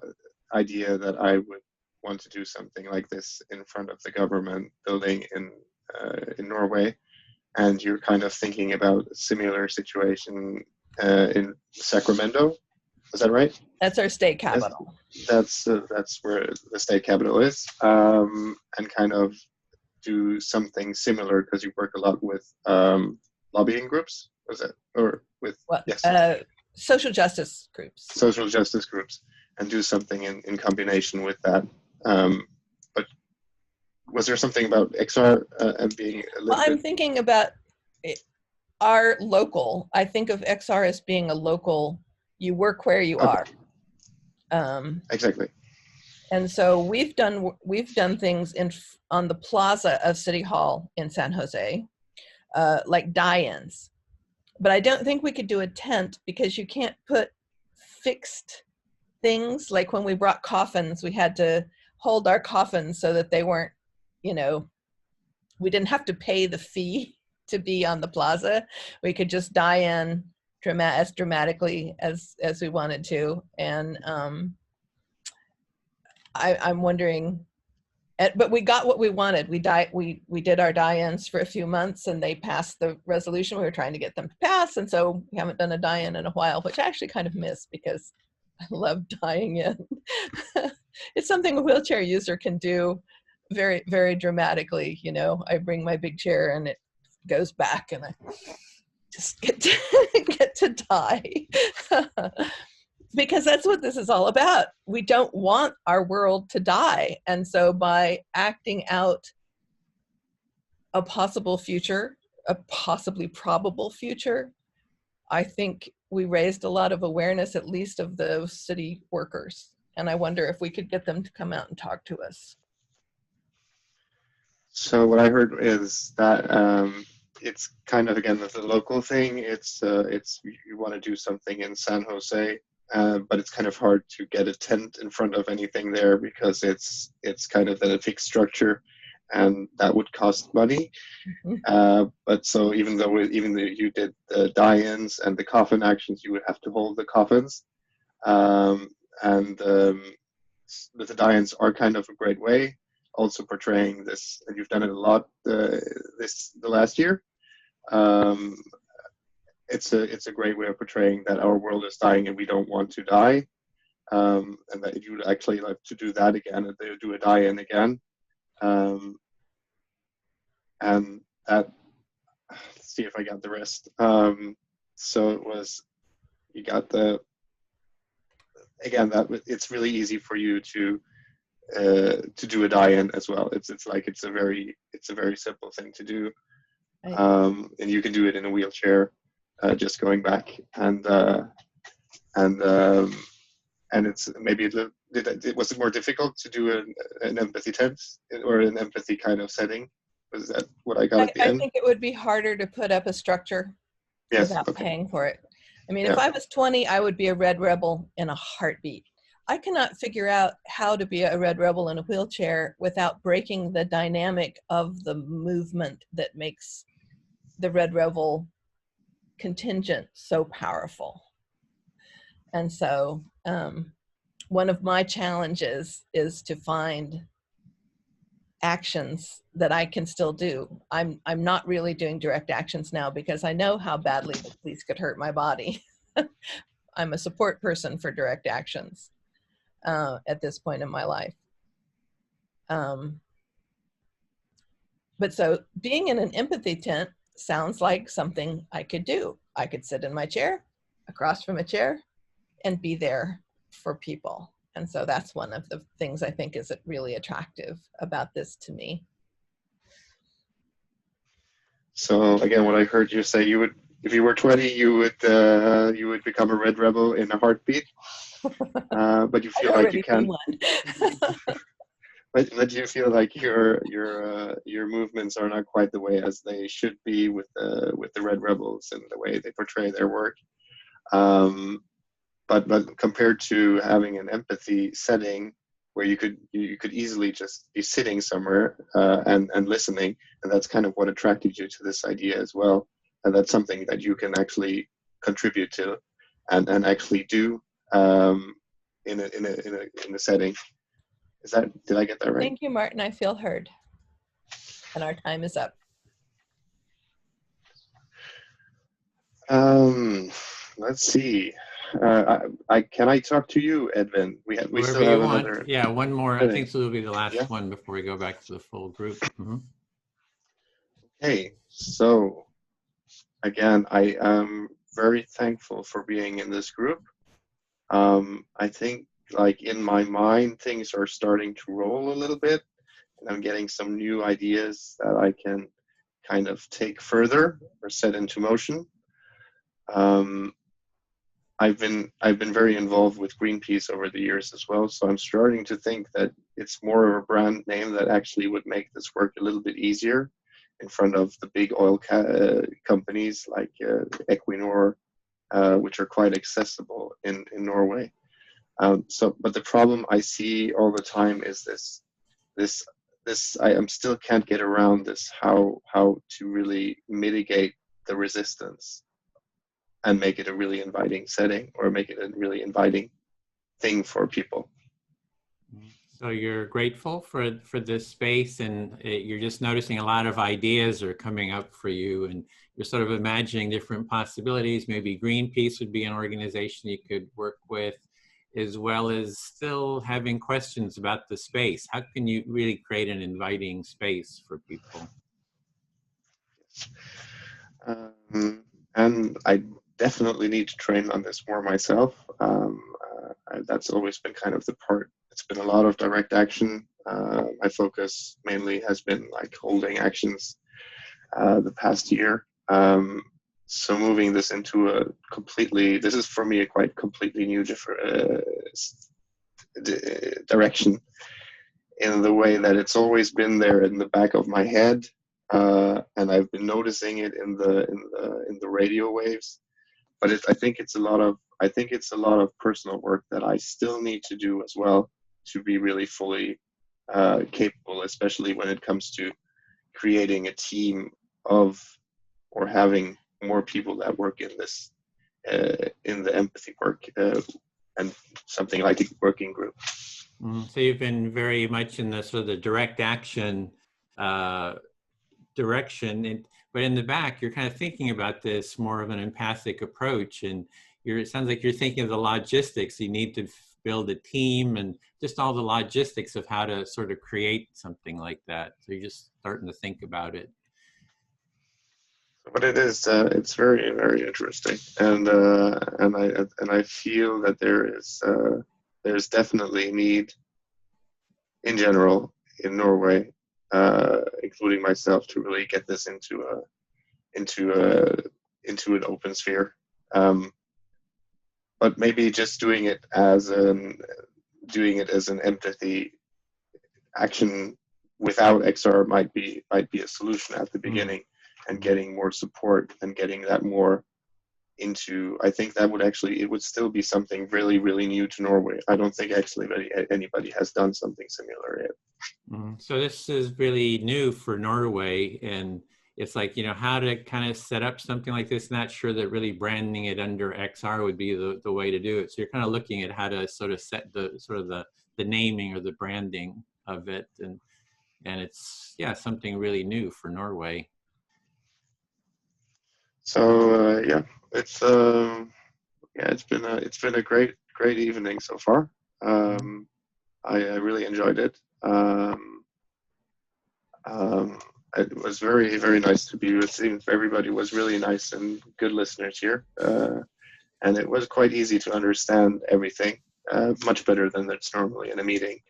idea that I would want to do something like this in front of the government building in Norway, and you're kind of thinking about a similar situation in Sacramento. Is that right? That's our state capital. That's where the state capital is, and kind of do something similar because you work a lot with lobbying groups. Was it, or with social justice groups? Social justice groups, and do something in combination with that. But was there something about XR and being a little I'm thinking about our local. I think of XR as being a local. You work where you are. Exactly. And so we've done things on the plaza of City Hall in San Jose, like die-ins. But I don't think we could do a tent because you can't put fixed things. Like when we brought coffins, we had to hold our coffins so that they weren't, we didn't have to pay the fee to be on the plaza. We could just die in as dramatically as we wanted to. And I'm wondering, but we got what we wanted. We did our die-ins for a few months, and they passed the resolution we were trying to get them to pass. And so we haven't done a die-in in a while, which I actually kind of miss because I love dying in. It's something a wheelchair user can do very, very dramatically. I bring my big chair and it goes back, and I just get to die. Because that's what this is all about. We don't want our world to die. And so by acting out a possible future, a possibly probable future, I think we raised a lot of awareness, at least of those city workers. And I wonder if we could get them to come out and talk to us. So what I heard is that it's kind of, again, the local thing. It's you want to do something in San Jose, but it's kind of hard to get a tent in front of anything there because it's kind of a fixed structure, and that would cost money. But so even though you did the die-ins and the coffin actions, you would have to hold the coffins, but the die-ins are kind of a great way, also portraying this, and you've done it a lot the last year. It's a great way of portraying that our world is dying and we don't want to die, and that you would actually like to do that again, and they would do a die-in again, and that. Let's see if I got the rest. So it was, you got the, again, that it's really easy for you to do a die-in as well. It's a very simple thing to do, and you can do it in a wheelchair, just going back, and it's maybe was it more difficult to do an empathy tent or an empathy kind of setting? Was that what I got at the end? I think it would be harder to put up a structure without paying for it. I mean, if I was 20, I would be a Red Rebel in a heartbeat. I cannot figure out how to be a Red Rebel in a wheelchair without breaking the dynamic of the movement that makes the Red Rebel contingent so powerful. And so one of my challenges is to find actions that I can still do. I'm not really doing direct actions now because I know how badly the police could hurt my body. I'm a support person for direct actions at this point in my life. But so being in an empathy tent sounds like something I could do. I could sit in my chair, across from a chair, and be there for people. And so that's one of the things I think is really attractive about this to me. So again, what I heard you say, you would, if you were 20, you would become a Red Rebel in a heartbeat. But you feel like you can't. But you feel like your movements are not quite the way as they should be with the Red Rebels and the way they portray their work. But compared to having an empathy setting where you could easily just be sitting somewhere and listening, and that's kind of what attracted you to this idea as well. And that's something that you can actually contribute to and actually do in a setting. Did I get that right? Thank you, Martin. I feel heard. And our time is up. Let's see. Can I talk to you, Edwin? We still have another. Yeah, one more. I think this will be the last one before we go back to the full group. Hey, so again, I am very thankful for being in this group. I think, like, in my mind, things are starting to roll a little bit, and I'm getting some new ideas that I can kind of take further or set into motion. I've been very involved with Greenpeace over the years as well, so I'm starting to think that it's more of a brand name that actually would make this work a little bit easier in front of the big oil companies like Equinor, which are quite accessible in Norway. But the problem I see all the time is this I still can't get around this, how to really mitigate the resistance and make it a really inviting setting, or make it a really inviting thing for people. So you're grateful for this space, and you're just noticing a lot of ideas are coming up for you, and you're sort of imagining different possibilities. Maybe Greenpeace would be an organization you could work with, as well as still having questions about the space. How can you really create an inviting space for people? And I definitely need to train on this more myself. That's always been kind of the part. It's been a lot of direct action. My focus mainly has been like holding actions the past year. So moving this into a this is for me a quite completely new direction, in the way that it's always been there in the back of my head, and I've been noticing it in the radio waves. But I think it's a lot of personal work that I still need to do as well to be really fully capable, especially when it comes to creating a team of, or having more people that work in this in the empathy work and something like a working group. So you've been very much in the sort of the direct action direction, but in the back, you're kind of thinking about this more of an empathic approach, and it sounds like you're thinking of the logistics. You need to build a team and just all the logistics of how to sort of create something like that. So you're just starting to think about it. But it is, it's very, very interesting, and I feel that there's definitely a need in general in Norway, including myself, to really get this into an open sphere. But maybe just doing it as an empathy action without XR might be a solution at the beginning, and getting more support and getting that more into, I think that would actually, it would still be something really, really new to Norway. I don't think actually anybody has done something similar yet. So this is really new for Norway, and it's like, how to kind of set up something like this. Not sure that really branding it under XR would be the way to do it. So you're kind of looking at how to sort of set the naming or the branding of it, and it's something really new for Norway. So it's been a great evening so far. I really enjoyed it. It was very, very nice to be with you. Everybody was really nice and good listeners here, and it was quite easy to understand everything, much better than it's normally in a meeting,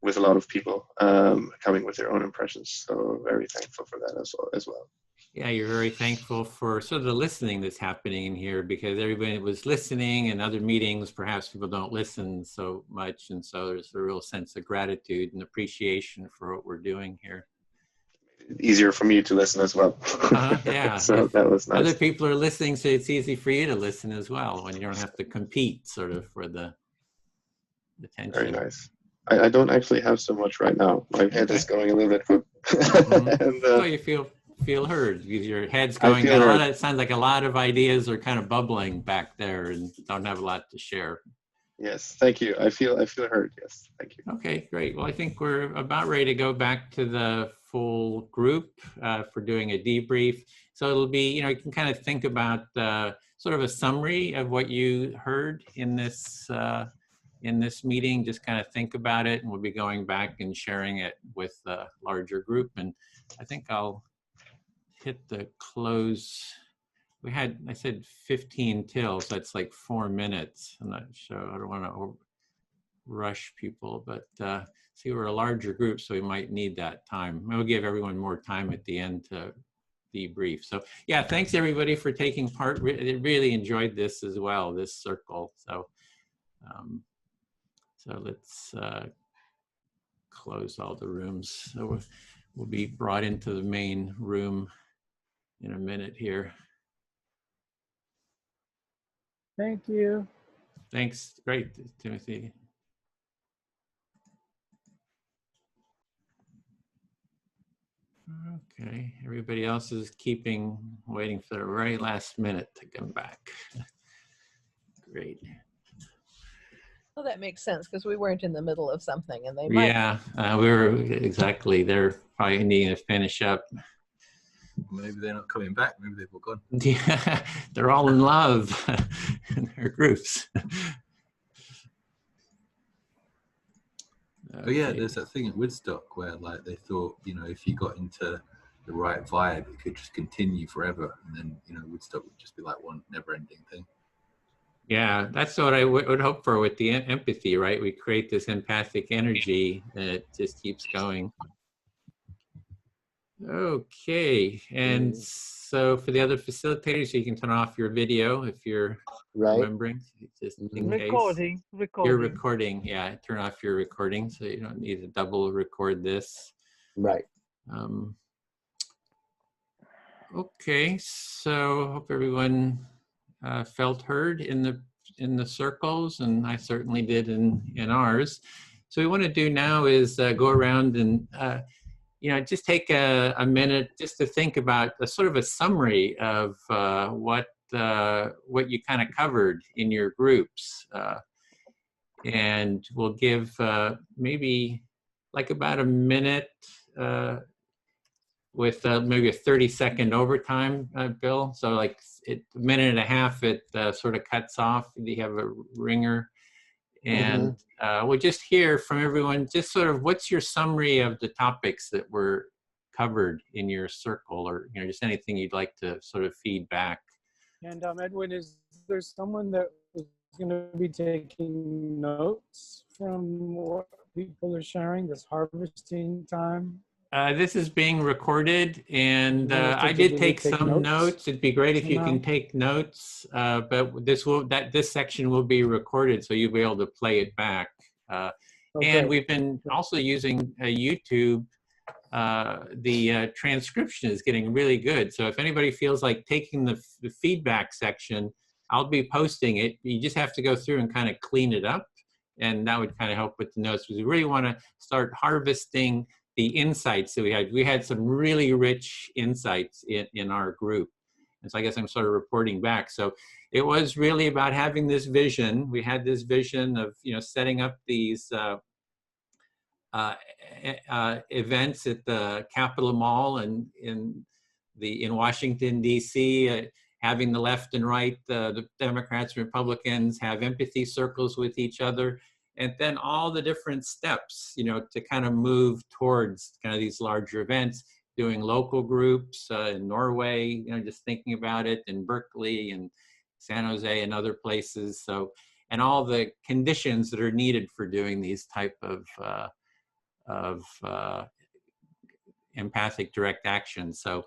with a lot of people coming with their own impressions. So very thankful for that as well. Yeah, you're very thankful for sort of the listening that's happening in here, because everybody was listening, and other meetings, perhaps people don't listen so much. And so there's a real sense of gratitude and appreciation for what we're doing here. easier for me to listen as well. Yeah. So that was nice. Other people are listening, so it's easy for you to listen as well when you don't have to compete sort of for the attention. Very nice. I don't actually have so much right now. My head is going a little bit. And, so you feel heard because your head's going. It sounds like a lot of ideas are kind of bubbling back there and don't have a lot to share. Yes, thank you. I feel heard. Yes, thank you. Okay, great. Well, I think we're about ready to go back to the full group for doing a debrief. So it'll be, you can kind of think about sort of a summary of what you heard in this meeting. Just kind of think about it, and we'll be going back and sharing it with a larger group. And I think I'll hit the close. I said 15 till, so that's like 4 minutes. I'm not sure, I don't want to rush people, but see, we're a larger group, so we might need that time. We'll give everyone more time at the end to debrief. So yeah, thanks everybody for taking part. Really enjoyed this as well, this circle. So let's close all the rooms. So we'll be brought into the main room in a minute here. Thank you. Thanks. Great, Timothy. Okay, everybody else is waiting for the very last minute to come back. Great. Well, that makes sense because we weren't in the middle of something, and they might. Yeah, we were exactly. They're probably needing to finish up. Maybe they're not coming back. Maybe they've all gone. Yeah, they're all in love in their groups. Oh yeah, there's that thing at Woodstock where like they thought, if you got into the right vibe, it could just continue forever, and then Woodstock would just be like one never-ending thing. Yeah, that's what I would hope for with the empathy, right? We create this empathic energy, and it just keeps going. Okay, and so for the other facilitators, you can turn off your video if you're remembering. Just in case. You're recording, yeah. Turn off your recording so you don't need to double record this. Right. Okay, so hope everyone felt heard in the circles, and I certainly did in ours. So what we want to do now is go around and just take a minute just to think about a sort of a summary of what you kind of covered in your groups, and we'll give maybe like about a minute with maybe a 30-second overtime, Bill. So like a minute and a half, it sort of cuts off. You have a ringer. And we'll just hear from everyone, just sort of what's your summary of the topics that were covered in your circle, or just anything you'd like to sort of feed back. And Edwin, is there someone that is going to be taking notes from what people are sharing, this harvesting time? This is being recorded, and I did take some notes. It'd be great if you can take notes, but this section will be recorded, so you'll be able to play it back. And we've been also using YouTube. The transcription is getting really good. So if anybody feels like taking the feedback section, I'll be posting it. You just have to go through and kind of clean it up, and that would kind of help with the notes, because we really want to start harvesting the insights that we had. We had some really rich insights in our group. And so I guess I'm sort of reporting back. So it was really about having this vision. We had this vision of, setting up these events at the Capitol Mall and in Washington, D.C., having the left and right, the Democrats and Republicans have empathy circles with each other. And then all the different steps, to kind of move towards kind of these larger events, doing local groups in Norway, just thinking about it, in Berkeley and San Jose and other places. So, and all the conditions that are needed for doing these type of empathic direct action. So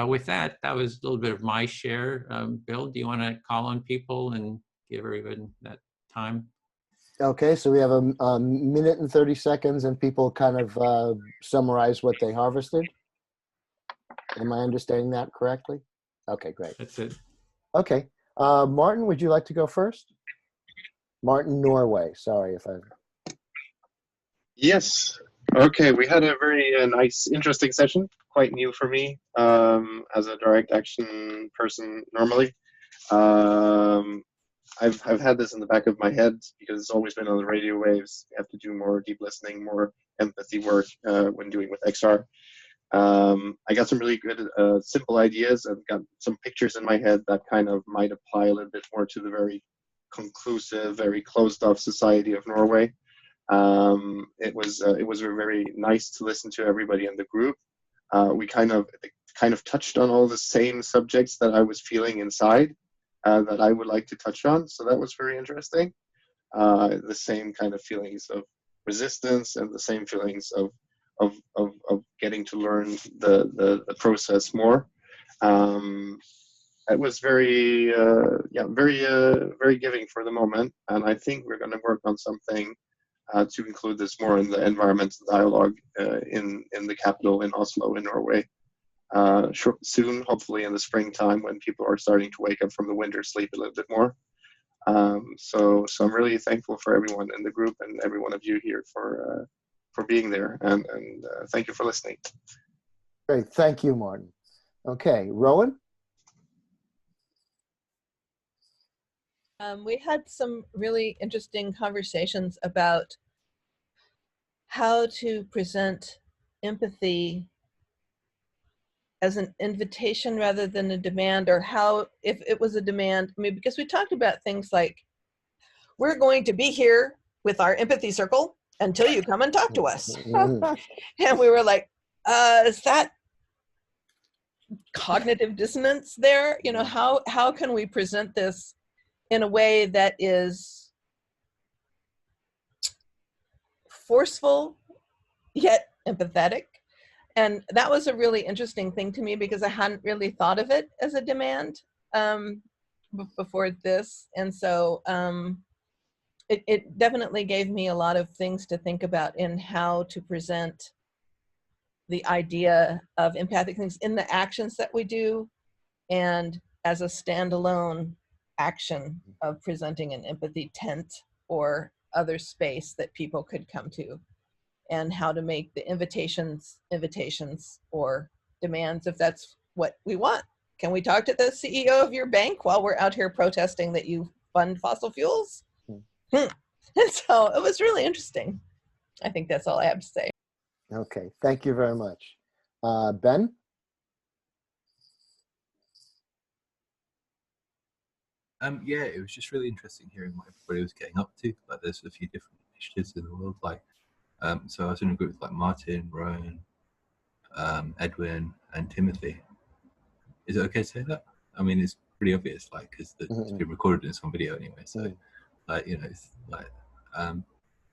with that, that was a little bit of my share. Bill, do you want to call on people and give everyone that time? Okay, so we have a minute and 30 seconds, and people kind of summarize what they harvested. Am I understanding that correctly? Okay, great. That's it. Okay. Martin, would you like to go first? Martin Norway. Sorry if I... Yes. Okay, we had a very nice, interesting session. Quite new for me as a direct action person normally. I've had this in the back of my head because it's always been on the radio waves. You have to do more deep listening, more empathy work when doing with XR. I got some really good simple ideas. I've got some pictures in my head that kind of might apply a little bit more to the very conclusive, very closed off society of Norway. It was very nice to listen to everybody in the group. We kind of touched on all the same subjects that I was feeling inside that I would like to touch on. So that was very interesting. The same kind of feelings of resistance and the same feelings of getting to learn the process more. It was very very giving for the moment, and I think we're going to work on something to include this more in the environmental dialogue in the capital in Oslo in Norway soon, hopefully in the springtime when people are starting to wake up from the winter sleep a little bit more. So I'm really thankful for everyone in the group and every one of you here for being there, and thank you for listening. Great, thank you, Martin. Okay, Rowan? We had some really interesting conversations about how to present empathy as an invitation rather than a demand, or how, if it was a demand, I mean, because we talked about things like, we're going to be here with our empathy circle until you come and talk to us. And we were like, is that cognitive dissonance there? You know, how can we present this in a way that is forceful yet empathetic? And that was a really interesting thing to me because I hadn't really thought of it as a demand before this. And so it definitely gave me a lot of things to think about in how to present the idea of empathic things in the actions that we do, and as a standalone action of presenting an empathy tent or other space that people could come to, and how to make the invitations or demands, if that's what we want. Can we talk to the CEO of your bank while we're out here protesting that you fund fossil fuels? And so it was really interesting. I think that's all I have to say. Okay, thank you very much. Ben? Yeah, it was just really interesting hearing what everybody was getting up to. Like, there's a few different initiatives in the world. Like, so I was in a group with like Martin, Rowan, Edwin, and Timothy. Is it okay to say that? I mean, it's pretty obvious, like, because it's been recorded in some video anyway. So, like, you know, it's like,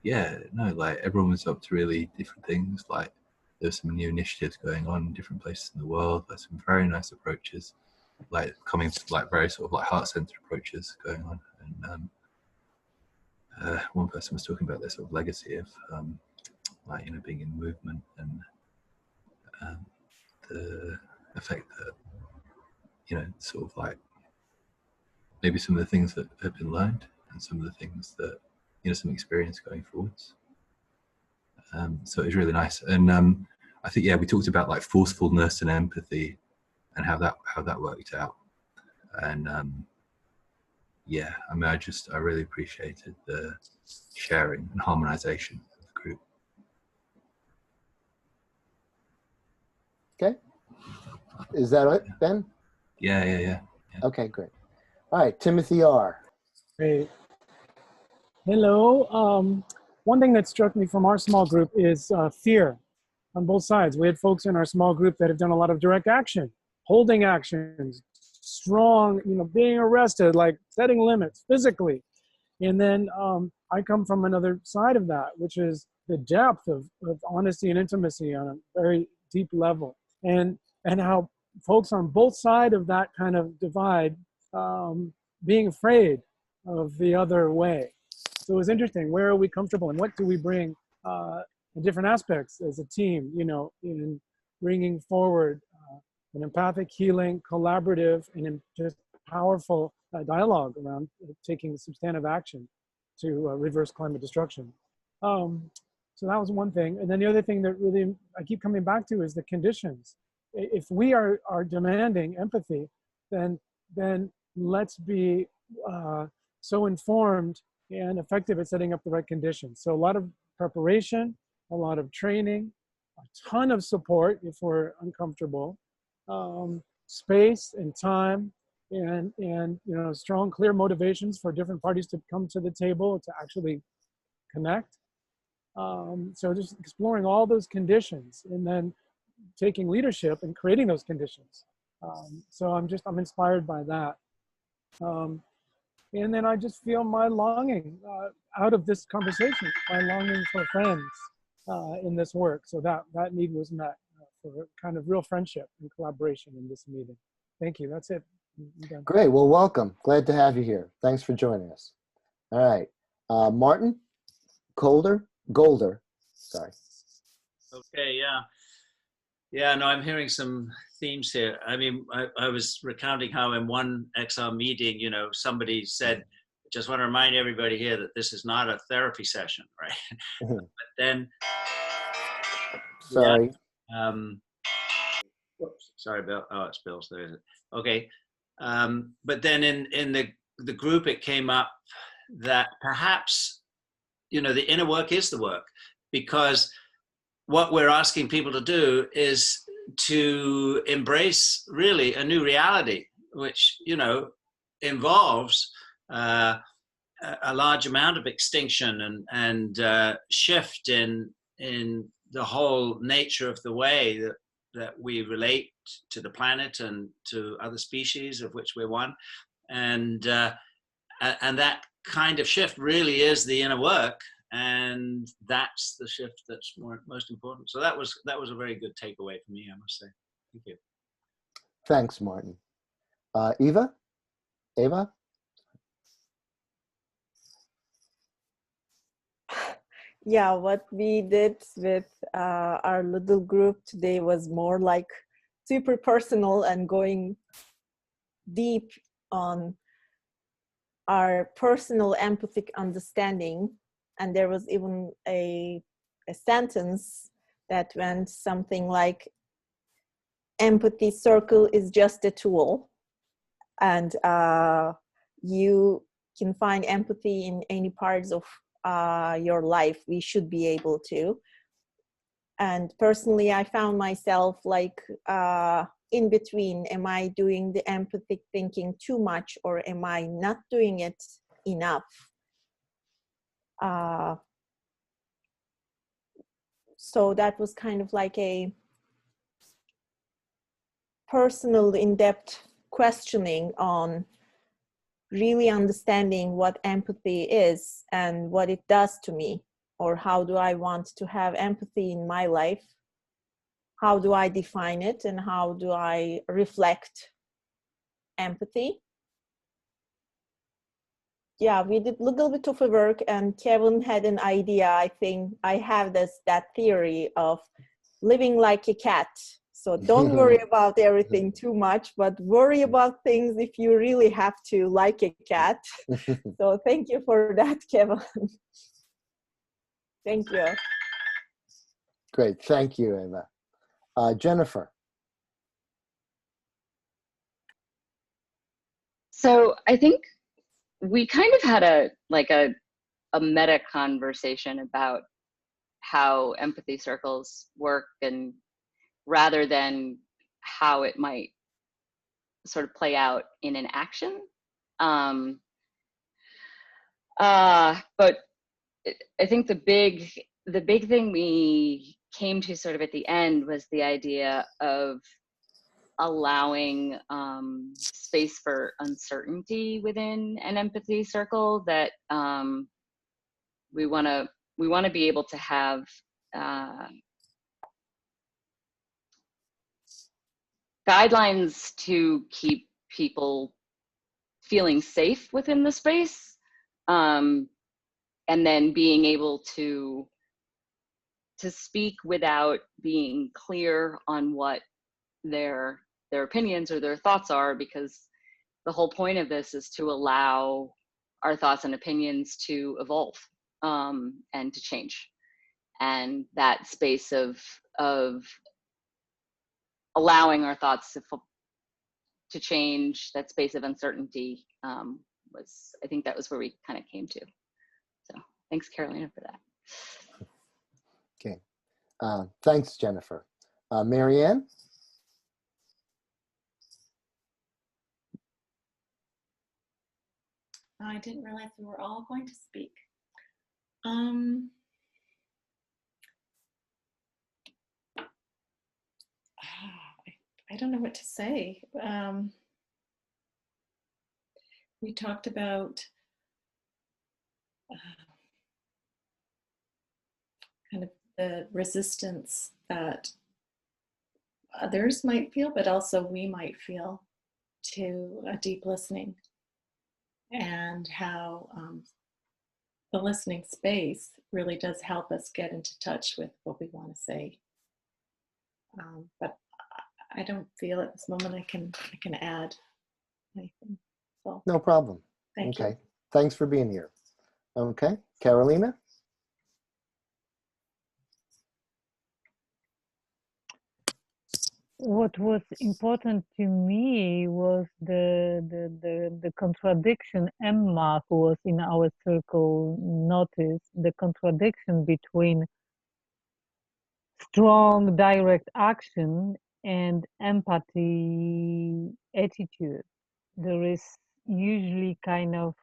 yeah, no, like, everyone was up to really different things. Like, there's some new initiatives going on in different places in the world. There's some very nice approaches, like coming to like very sort of like heart-centered approaches going on. And one person was talking about this sort of legacy of like, you know, being in movement and the effect that, you know, sort of like maybe some of the things that have been learned and some of the things that, you know, some experience going forwards. So it was really nice. And I think, yeah, we talked about like forcefulness and empathy and how that worked out. And yeah, I mean, I really appreciated the sharing and harmonization of the group. Okay. Is that it, Ben? Yeah. Okay, great. All right, Timothy R. Great. Hello. One thing that struck me from our small group is fear on both sides. We had folks in our small group that have done a lot of direct action, holding actions, strong, you know, being arrested, like setting limits physically. And then I come from another side of that, which is the depth of honesty and intimacy on a very deep level. And how folks on both sides of that kind of divide being afraid of the other way. So it was interesting. Where are we comfortable and what do we bring in different aspects as a team, you know, in bringing forward an empathic, healing, collaborative, and just powerful dialogue around taking substantive action to reverse climate destruction. So that was one thing. And then the other thing that really I keep coming back to is the conditions. If we are demanding empathy, then let's be so informed and effective at setting up the right conditions. So a lot of preparation, a lot of training, a ton of support if we're uncomfortable, space and time, and strong, clear motivations for different parties to come to the table to actually connect. So just exploring all those conditions and then taking leadership and creating those conditions. So I'm inspired by that. And then I just feel my longing out of this conversation, my longing for friends in this work. So that need was met for kind of real friendship and collaboration in this meeting. Thank you. That's it. Great. Well, welcome. Glad to have you here. Thanks for joining us. All right. Martin Golder. Sorry. Okay. Yeah. No, I'm hearing some themes here. I mean, I was recounting how in one XR meeting, somebody said, just want to remind everybody here that this is not a therapy session, right? But then, sorry. Yeah, sorry, Bill. Oh, it's Bill's. There is it. Okay. But then in the group, it came up that perhaps, the inner work is the work, because what we're asking people to do is to embrace really a new reality, which, involves a large amount of extinction and shift in the whole nature of the way that we relate to the planet and to other species, of which we're one. And that kind of shift really is the inner work, and that's the shift that's most important. So that was a very good takeaway for me, I must say. Thank you. Thanks, Martin. Eva? Yeah, what we did with our little group today was more like super personal and going deep on our personal empathic understanding. And there was even a sentence that went something like, empathy circle is just a tool. And you can find empathy in any parts of your life. We should be able to. And personally, I found myself like in between. Am I doing the empathic thinking too much, or am I not doing it enough? So that was kind of like a personal, in-depth questioning on really understanding what empathy is and what it does to me, or how do I want to have empathy in my life? How do I define it, and how do I reflect empathy? Yeah, we did a little bit of a work, and Kevin had an idea. I think I have that theory of living like a cat. So don't worry about everything too much, but worry about things if you really have to, like a cat. So thank you for that, Kevin. Thank you. Great. Thank you, Eva. Jennifer. So I think we kind of had a meta conversation about how empathy circles work, and rather than how it might sort of play out in an action. But I think the big thing we came to sort of at the end was the idea of allowing space for uncertainty within an empathy circle, that we want to be able to have guidelines to keep people feeling safe within the space, and then being able to speak without being clear on what their their opinions or their thoughts are, because the whole point of this is to allow our thoughts and opinions to evolve and to change. And that space of allowing our thoughts to change, that space of uncertainty, I think that was where we kind of came to. So thanks, Carolina, for that. Okay, thanks, Jennifer. Marianne? I didn't realize we were all going to speak. I don't know what to say. We talked about kind of the resistance that others might feel, but also we might feel to a deep listening, and how the listening space really does help us get into touch with what we want to say. But I don't feel at this moment I can add anything. So, No problem. thank Okay, you. thanks for being here. Okay, Carolina? What was important to me was the contradiction. Emma, who was in our circle, noticed the contradiction between strong direct action and empathy attitude. There is usually kind of,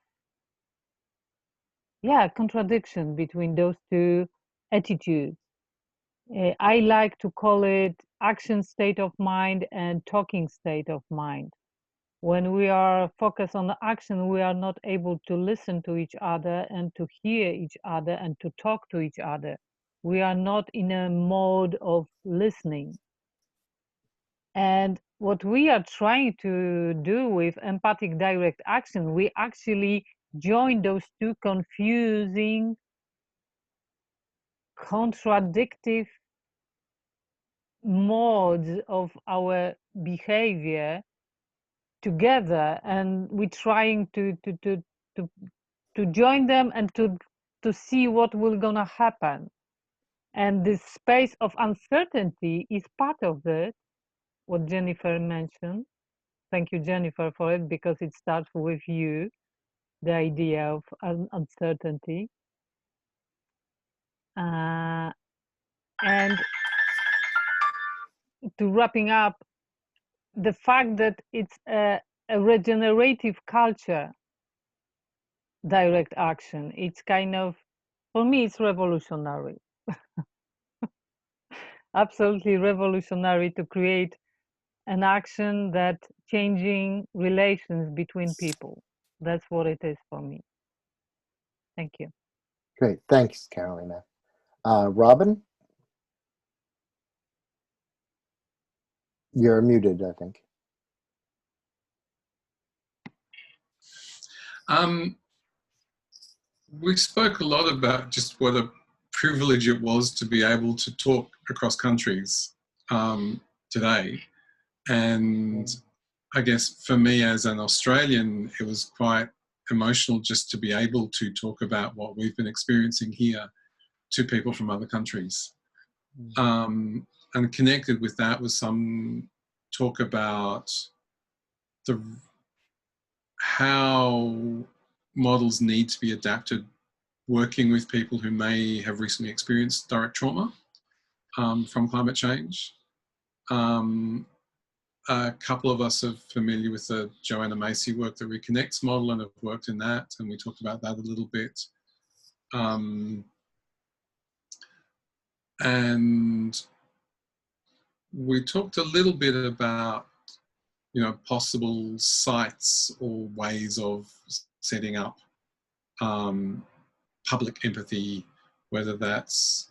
contradiction between those two attitudes. I like to call it action state of mind and talking state of mind. When we are focused on the action, we are not able to listen to each other and to hear each other and to talk to each other. We are not in a mode of listening. And what we are trying to do with empathic direct action, we actually join those two confusing, contradictive modes of our behavior together, and we're trying to join them and to see what will gonna happen. And this space of uncertainty is part of it, what Jennifer mentioned. Thank you, Jennifer, for it, because it starts with you, the idea of uncertainty. And to wrapping up, the fact that it's a regenerative culture, direct action, it's kind of, for me, it's revolutionary. Absolutely revolutionary to create an action that changing relations between people. That's what it is for me. Thank you. Great, thanks, Carolina. Robin? You're muted, I think. We spoke a lot about just what a privilege it was to be able to talk across countries today. And I guess for me as an Australian, it was quite emotional just to be able to talk about what we've been experiencing here to people from other countries. And connected with that was some talk about how models need to be adapted working with people who may have recently experienced direct trauma from climate change. A couple of us are familiar with the Joanna Macy work, the Reconnects model, and have worked in that, and we talked about that a little bit. And we talked a little bit about, possible sites or ways of setting up public empathy, whether that's,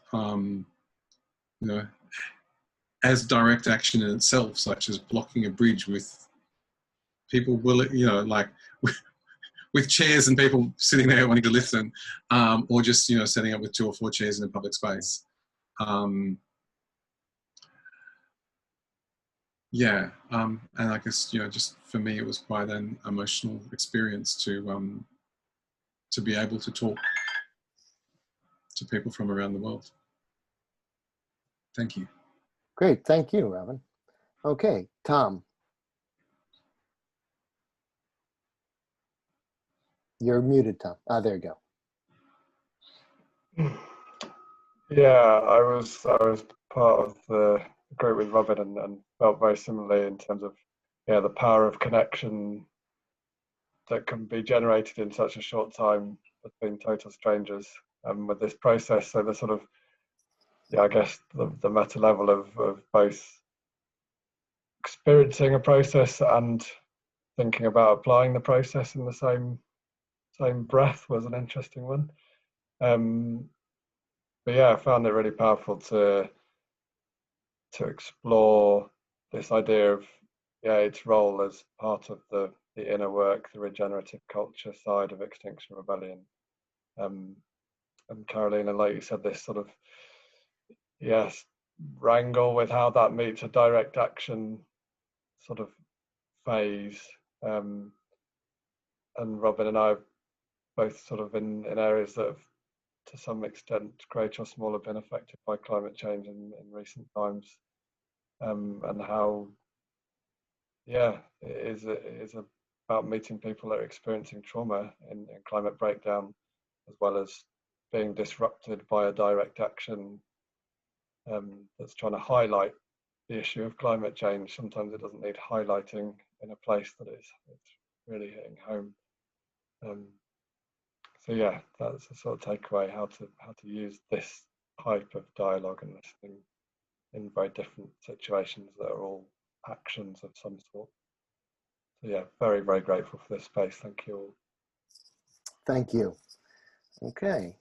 as direct action in itself, such as blocking a bridge with people like with chairs and people sitting there wanting to listen, or just, setting up with 2 or 4 chairs in a public space. yeah, and I guess, you know, just for me, it was quite an emotional experience to be able to talk to people from around the world. Thank you. Great, thank you, Robin. Okay, Tom. You're muted, Tom. Ah, there you go. Yeah, I was part of the group with Robin and felt very similarly in terms of, yeah, the power of connection that can be generated in such a short time between total strangers. And with this process, so the sort of, yeah, I guess the meta level of both experiencing a process and thinking about applying the process in the same breath was an interesting one. But yeah, I found it really powerful to explore this idea of, yeah, its role as part of the inner work, the regenerative culture side of Extinction Rebellion. And Carolina, like you said, this sort of, yes, wrangle with how that meets a direct action sort of phase. And Robin and I are both sort of in areas that have, to some extent, greater or smaller, been affected by climate change in recent times. And how, yeah, it is about meeting people that are experiencing trauma in climate breakdown, as well as being disrupted by a direct action that's trying to highlight the issue of climate change. Sometimes it doesn't need highlighting in a place that it's really hitting home. So yeah, that's a sort of takeaway, how to use this type of dialogue and listening in very different situations that are all actions of some sort. So yeah, very, very grateful for this space. Thank you all. Thank you. Okay,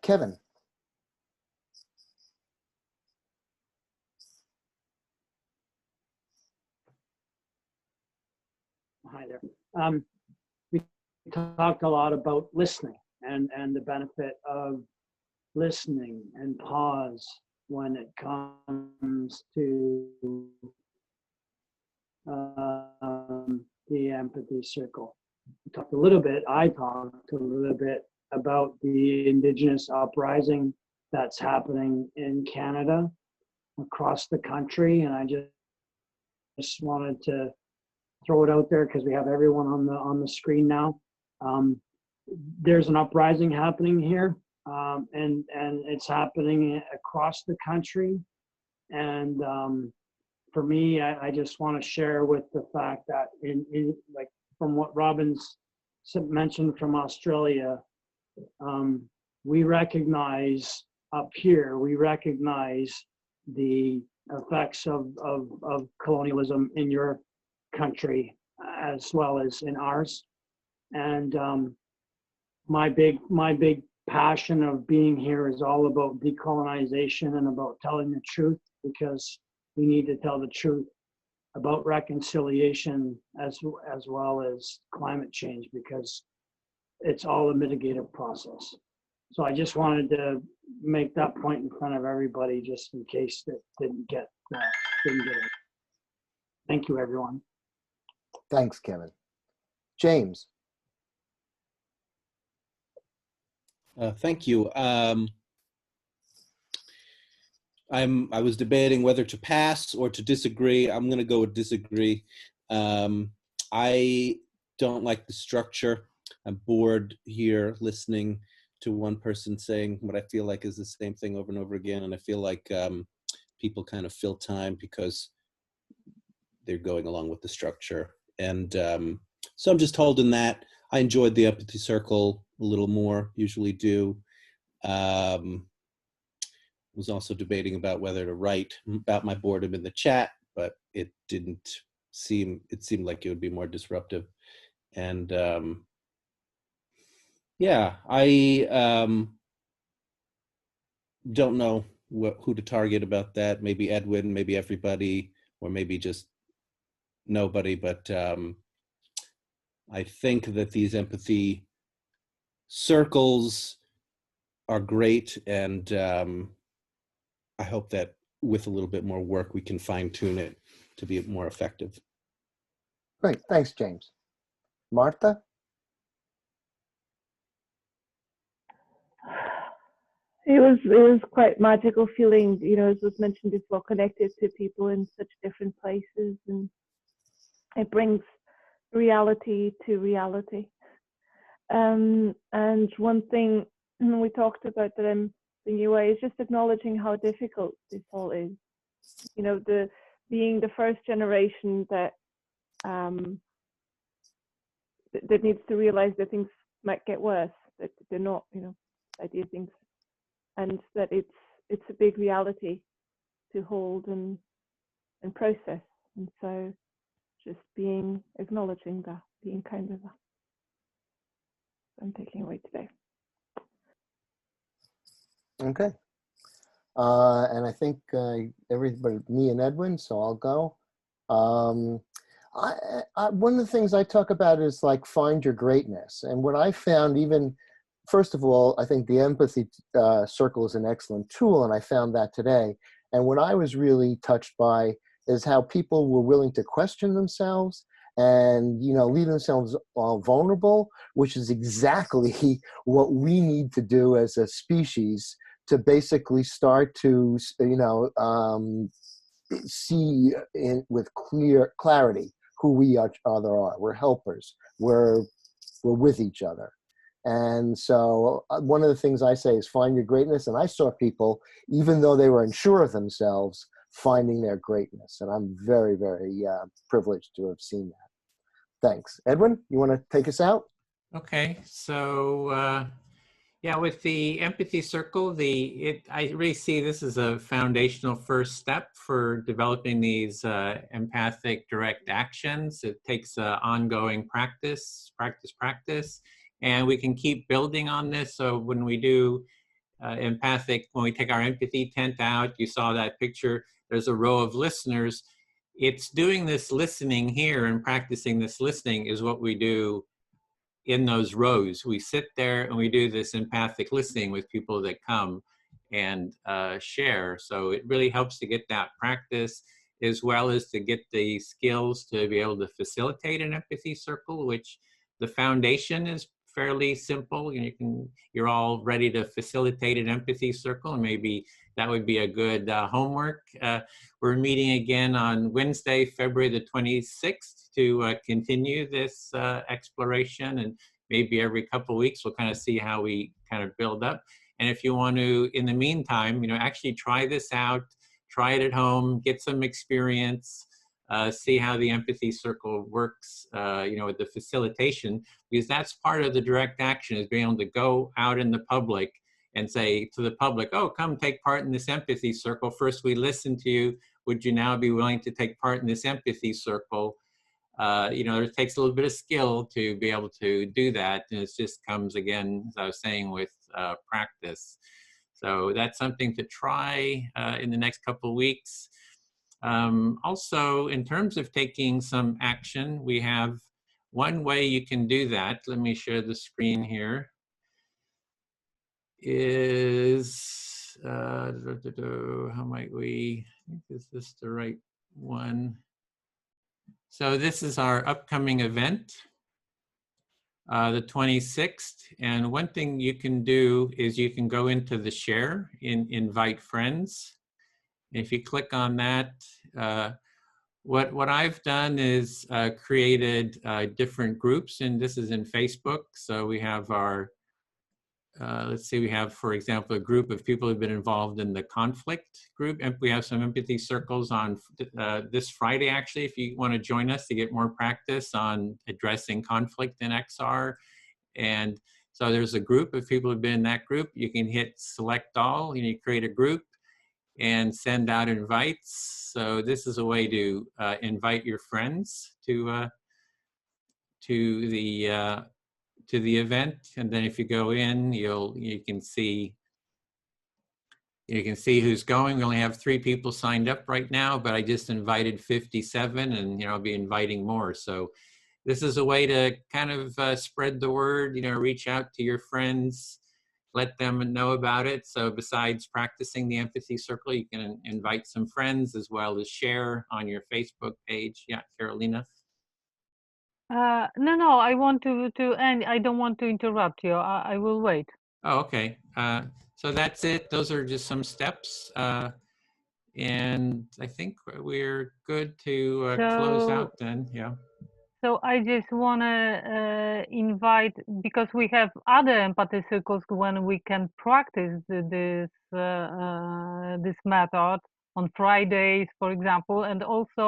Kevin. Hi there. We talked a lot about listening and the benefit of listening and pause when it comes to the empathy circle. I talked a little bit about the Indigenous uprising that's happening in Canada, across the country, and I just wanted to throw it out there because we have everyone on the screen now. There's an uprising happening here, and it's happening across the country. And for me, I just want to share with the fact that in like from what Robin's mentioned from Australia, we recognize up here, we recognize the effects of colonialism in your country as well as in ours. And my big passion of being here is all about decolonization and about telling the truth, because we need to tell the truth about reconciliation as well as climate change, because it's all a mitigative process. So I just wanted to make that point in front of everybody, just in case that didn't get it. Thank you, everyone. Thanks, Kevin. James. Thank you. I was debating whether to pass or to disagree. I'm going to go with disagree. I don't like the structure. I'm bored here listening to one person saying what I feel like is the same thing over and over again, and I feel like people kind of fill time because they're going along with the structure. And so I'm just holding that. I enjoyed the empathy circle a little more, usually do. Was also debating about whether to write about my boredom in the chat, but it seemed like it would be more disruptive. And yeah, I don't know who to target about that. Maybe Edwin, maybe everybody, or maybe just nobody. But I think that these empathy circles are great, and I hope that with a little bit more work, we can fine tune it to be more effective. Great, thanks, James. Martha? It was quite magical feeling, you know, as was mentioned before, connected to people in such different places, and it brings reality to reality. And one thing we talked about that I'm thinking away is just acknowledging how difficult this all is. You know, being the first generation that that needs to realize that things might get worse, that they're not, you know, idea things, and that it's a big reality to hold and process. And so just acknowledging that, being kind of that. I'm taking away today. Okay. And I think everybody, me and Edwin, so I'll go. One of the things I talk about is like find your greatness. And what I found, even, first of all, I think the empathy circle is an excellent tool, and I found that today. And what I was really touched by is how people were willing to question themselves and, you know, leave themselves vulnerable, which is exactly what we need to do as a species to basically start to, you know, see with clarity who we are. We're helpers. We're with each other. And so one of the things I say is find your greatness. And I saw people, even though they were unsure of themselves, finding their greatness. And I'm very, very privileged to have seen that. Thanks. Edwin, you want to take us out? Okay, so yeah, with the empathy circle, I really see this as a foundational first step for developing these empathic direct actions. It takes ongoing practice, and we can keep building on this. So when we do empathic, when we take our empathy tent out, you saw that picture, there's a row of listeners. It's doing this listening here and practicing this listening is what we do in those rows. We sit there and we do this empathic listening with people that come and share. So it really helps to get that practice, as well as to get the skills to be able to facilitate an empathy circle, which the foundation is fairly simple. You're all ready to facilitate an empathy circle, and maybe that would be a good homework. We're meeting again on Wednesday, February the 26th to continue this exploration, and maybe every couple of weeks we'll kind of see how we kind of build up. And if you want to, in the meantime, actually try this out, try it at home, get some experience, see how the empathy circle works, with the facilitation, because that's part of the direct action, is being able to go out in the public and say to the public, oh, come take part in this empathy circle. First, we listened to you. Would you now be willing to take part in this empathy circle? It takes a little bit of skill to be able to do that. And it just comes, again, as I was saying, with practice. So that's something to try in the next couple of weeks. Also, in terms of taking some action, we have one way you can do that. Let me share the screen here. Is how might we, is this the right one? So this is our upcoming event, the 26th. And one thing you can do is you can go into the share and invite friends. If you click on that, what I've done is created different groups, and this is in Facebook. So we have our, let's see, we have, for example, a group of people who've been involved in the conflict group. And we have some empathy circles on this Friday, actually, if you want to join us to get more practice on addressing conflict in XR. And so there's a group of people who've been in that group. You can hit select all, and you create a group and send out invites. So this is a way to invite your friends to the event. And then if you go in, you can see who's going. We only have 3 people signed up right now, but I just invited 57, and I'll be inviting more. So this is a way to kind of spread the word, reach out to your friends, let them know about it. So besides practicing the empathy circle, you can invite some friends as well as share on your Facebook page. Yeah, Carolina. No, I want to end. I don't want to interrupt you. I will wait. Oh, okay. So that's it. Those are just some steps. And I think we're good to close out then. Yeah. So I just want to invite, because we have other empathy circles when we can practice this method on Fridays, for example, and also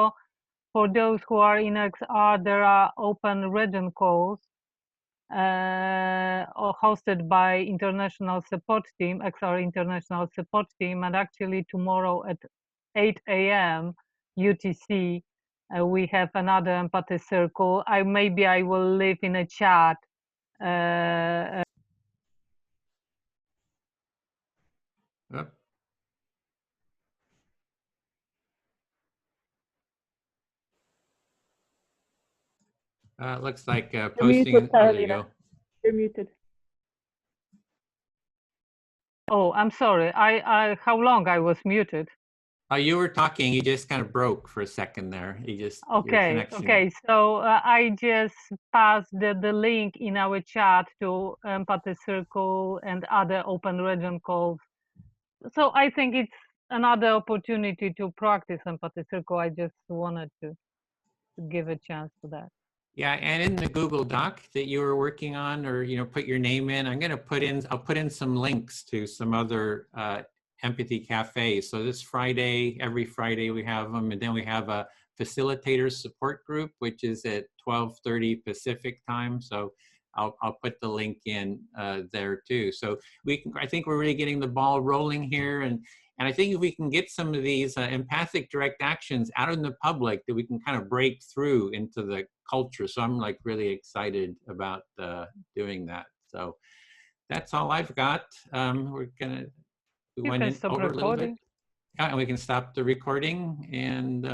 for those who are in XR, there are open region calls or hosted by International Support Team, XR International Support Team, and actually tomorrow at 8 a.m. UTC, we have another empathy circle. Maybe I will leave in a chat. Yep. Looks like posting. Muted, Oh, there you go. You're muted. Oh, I'm sorry. How long I was muted? Oh, you were talking. You just kind of broke for a second there. You just okay. So I just passed the link in our chat to Empathy Circle and other open region calls. So I think it's another opportunity to practice Empathy Circle. I just wanted to give a chance to that. Yeah, and in the Google Doc that you were working on, or put your name in. I'll put in some links to some other empathy cafes. So this Friday, every Friday we have them, and then we have a facilitator support group, which is at 12:30 Pacific time. So I'll put the link in there too. So I think we're really getting the ball rolling here, and I think if we can get some of these empathic direct actions out in the public, that we can kind of break through into the culture. So I'm like really excited about doing that. So that's all I've got. We went in over a little bit. Yeah, and we can stop the recording, and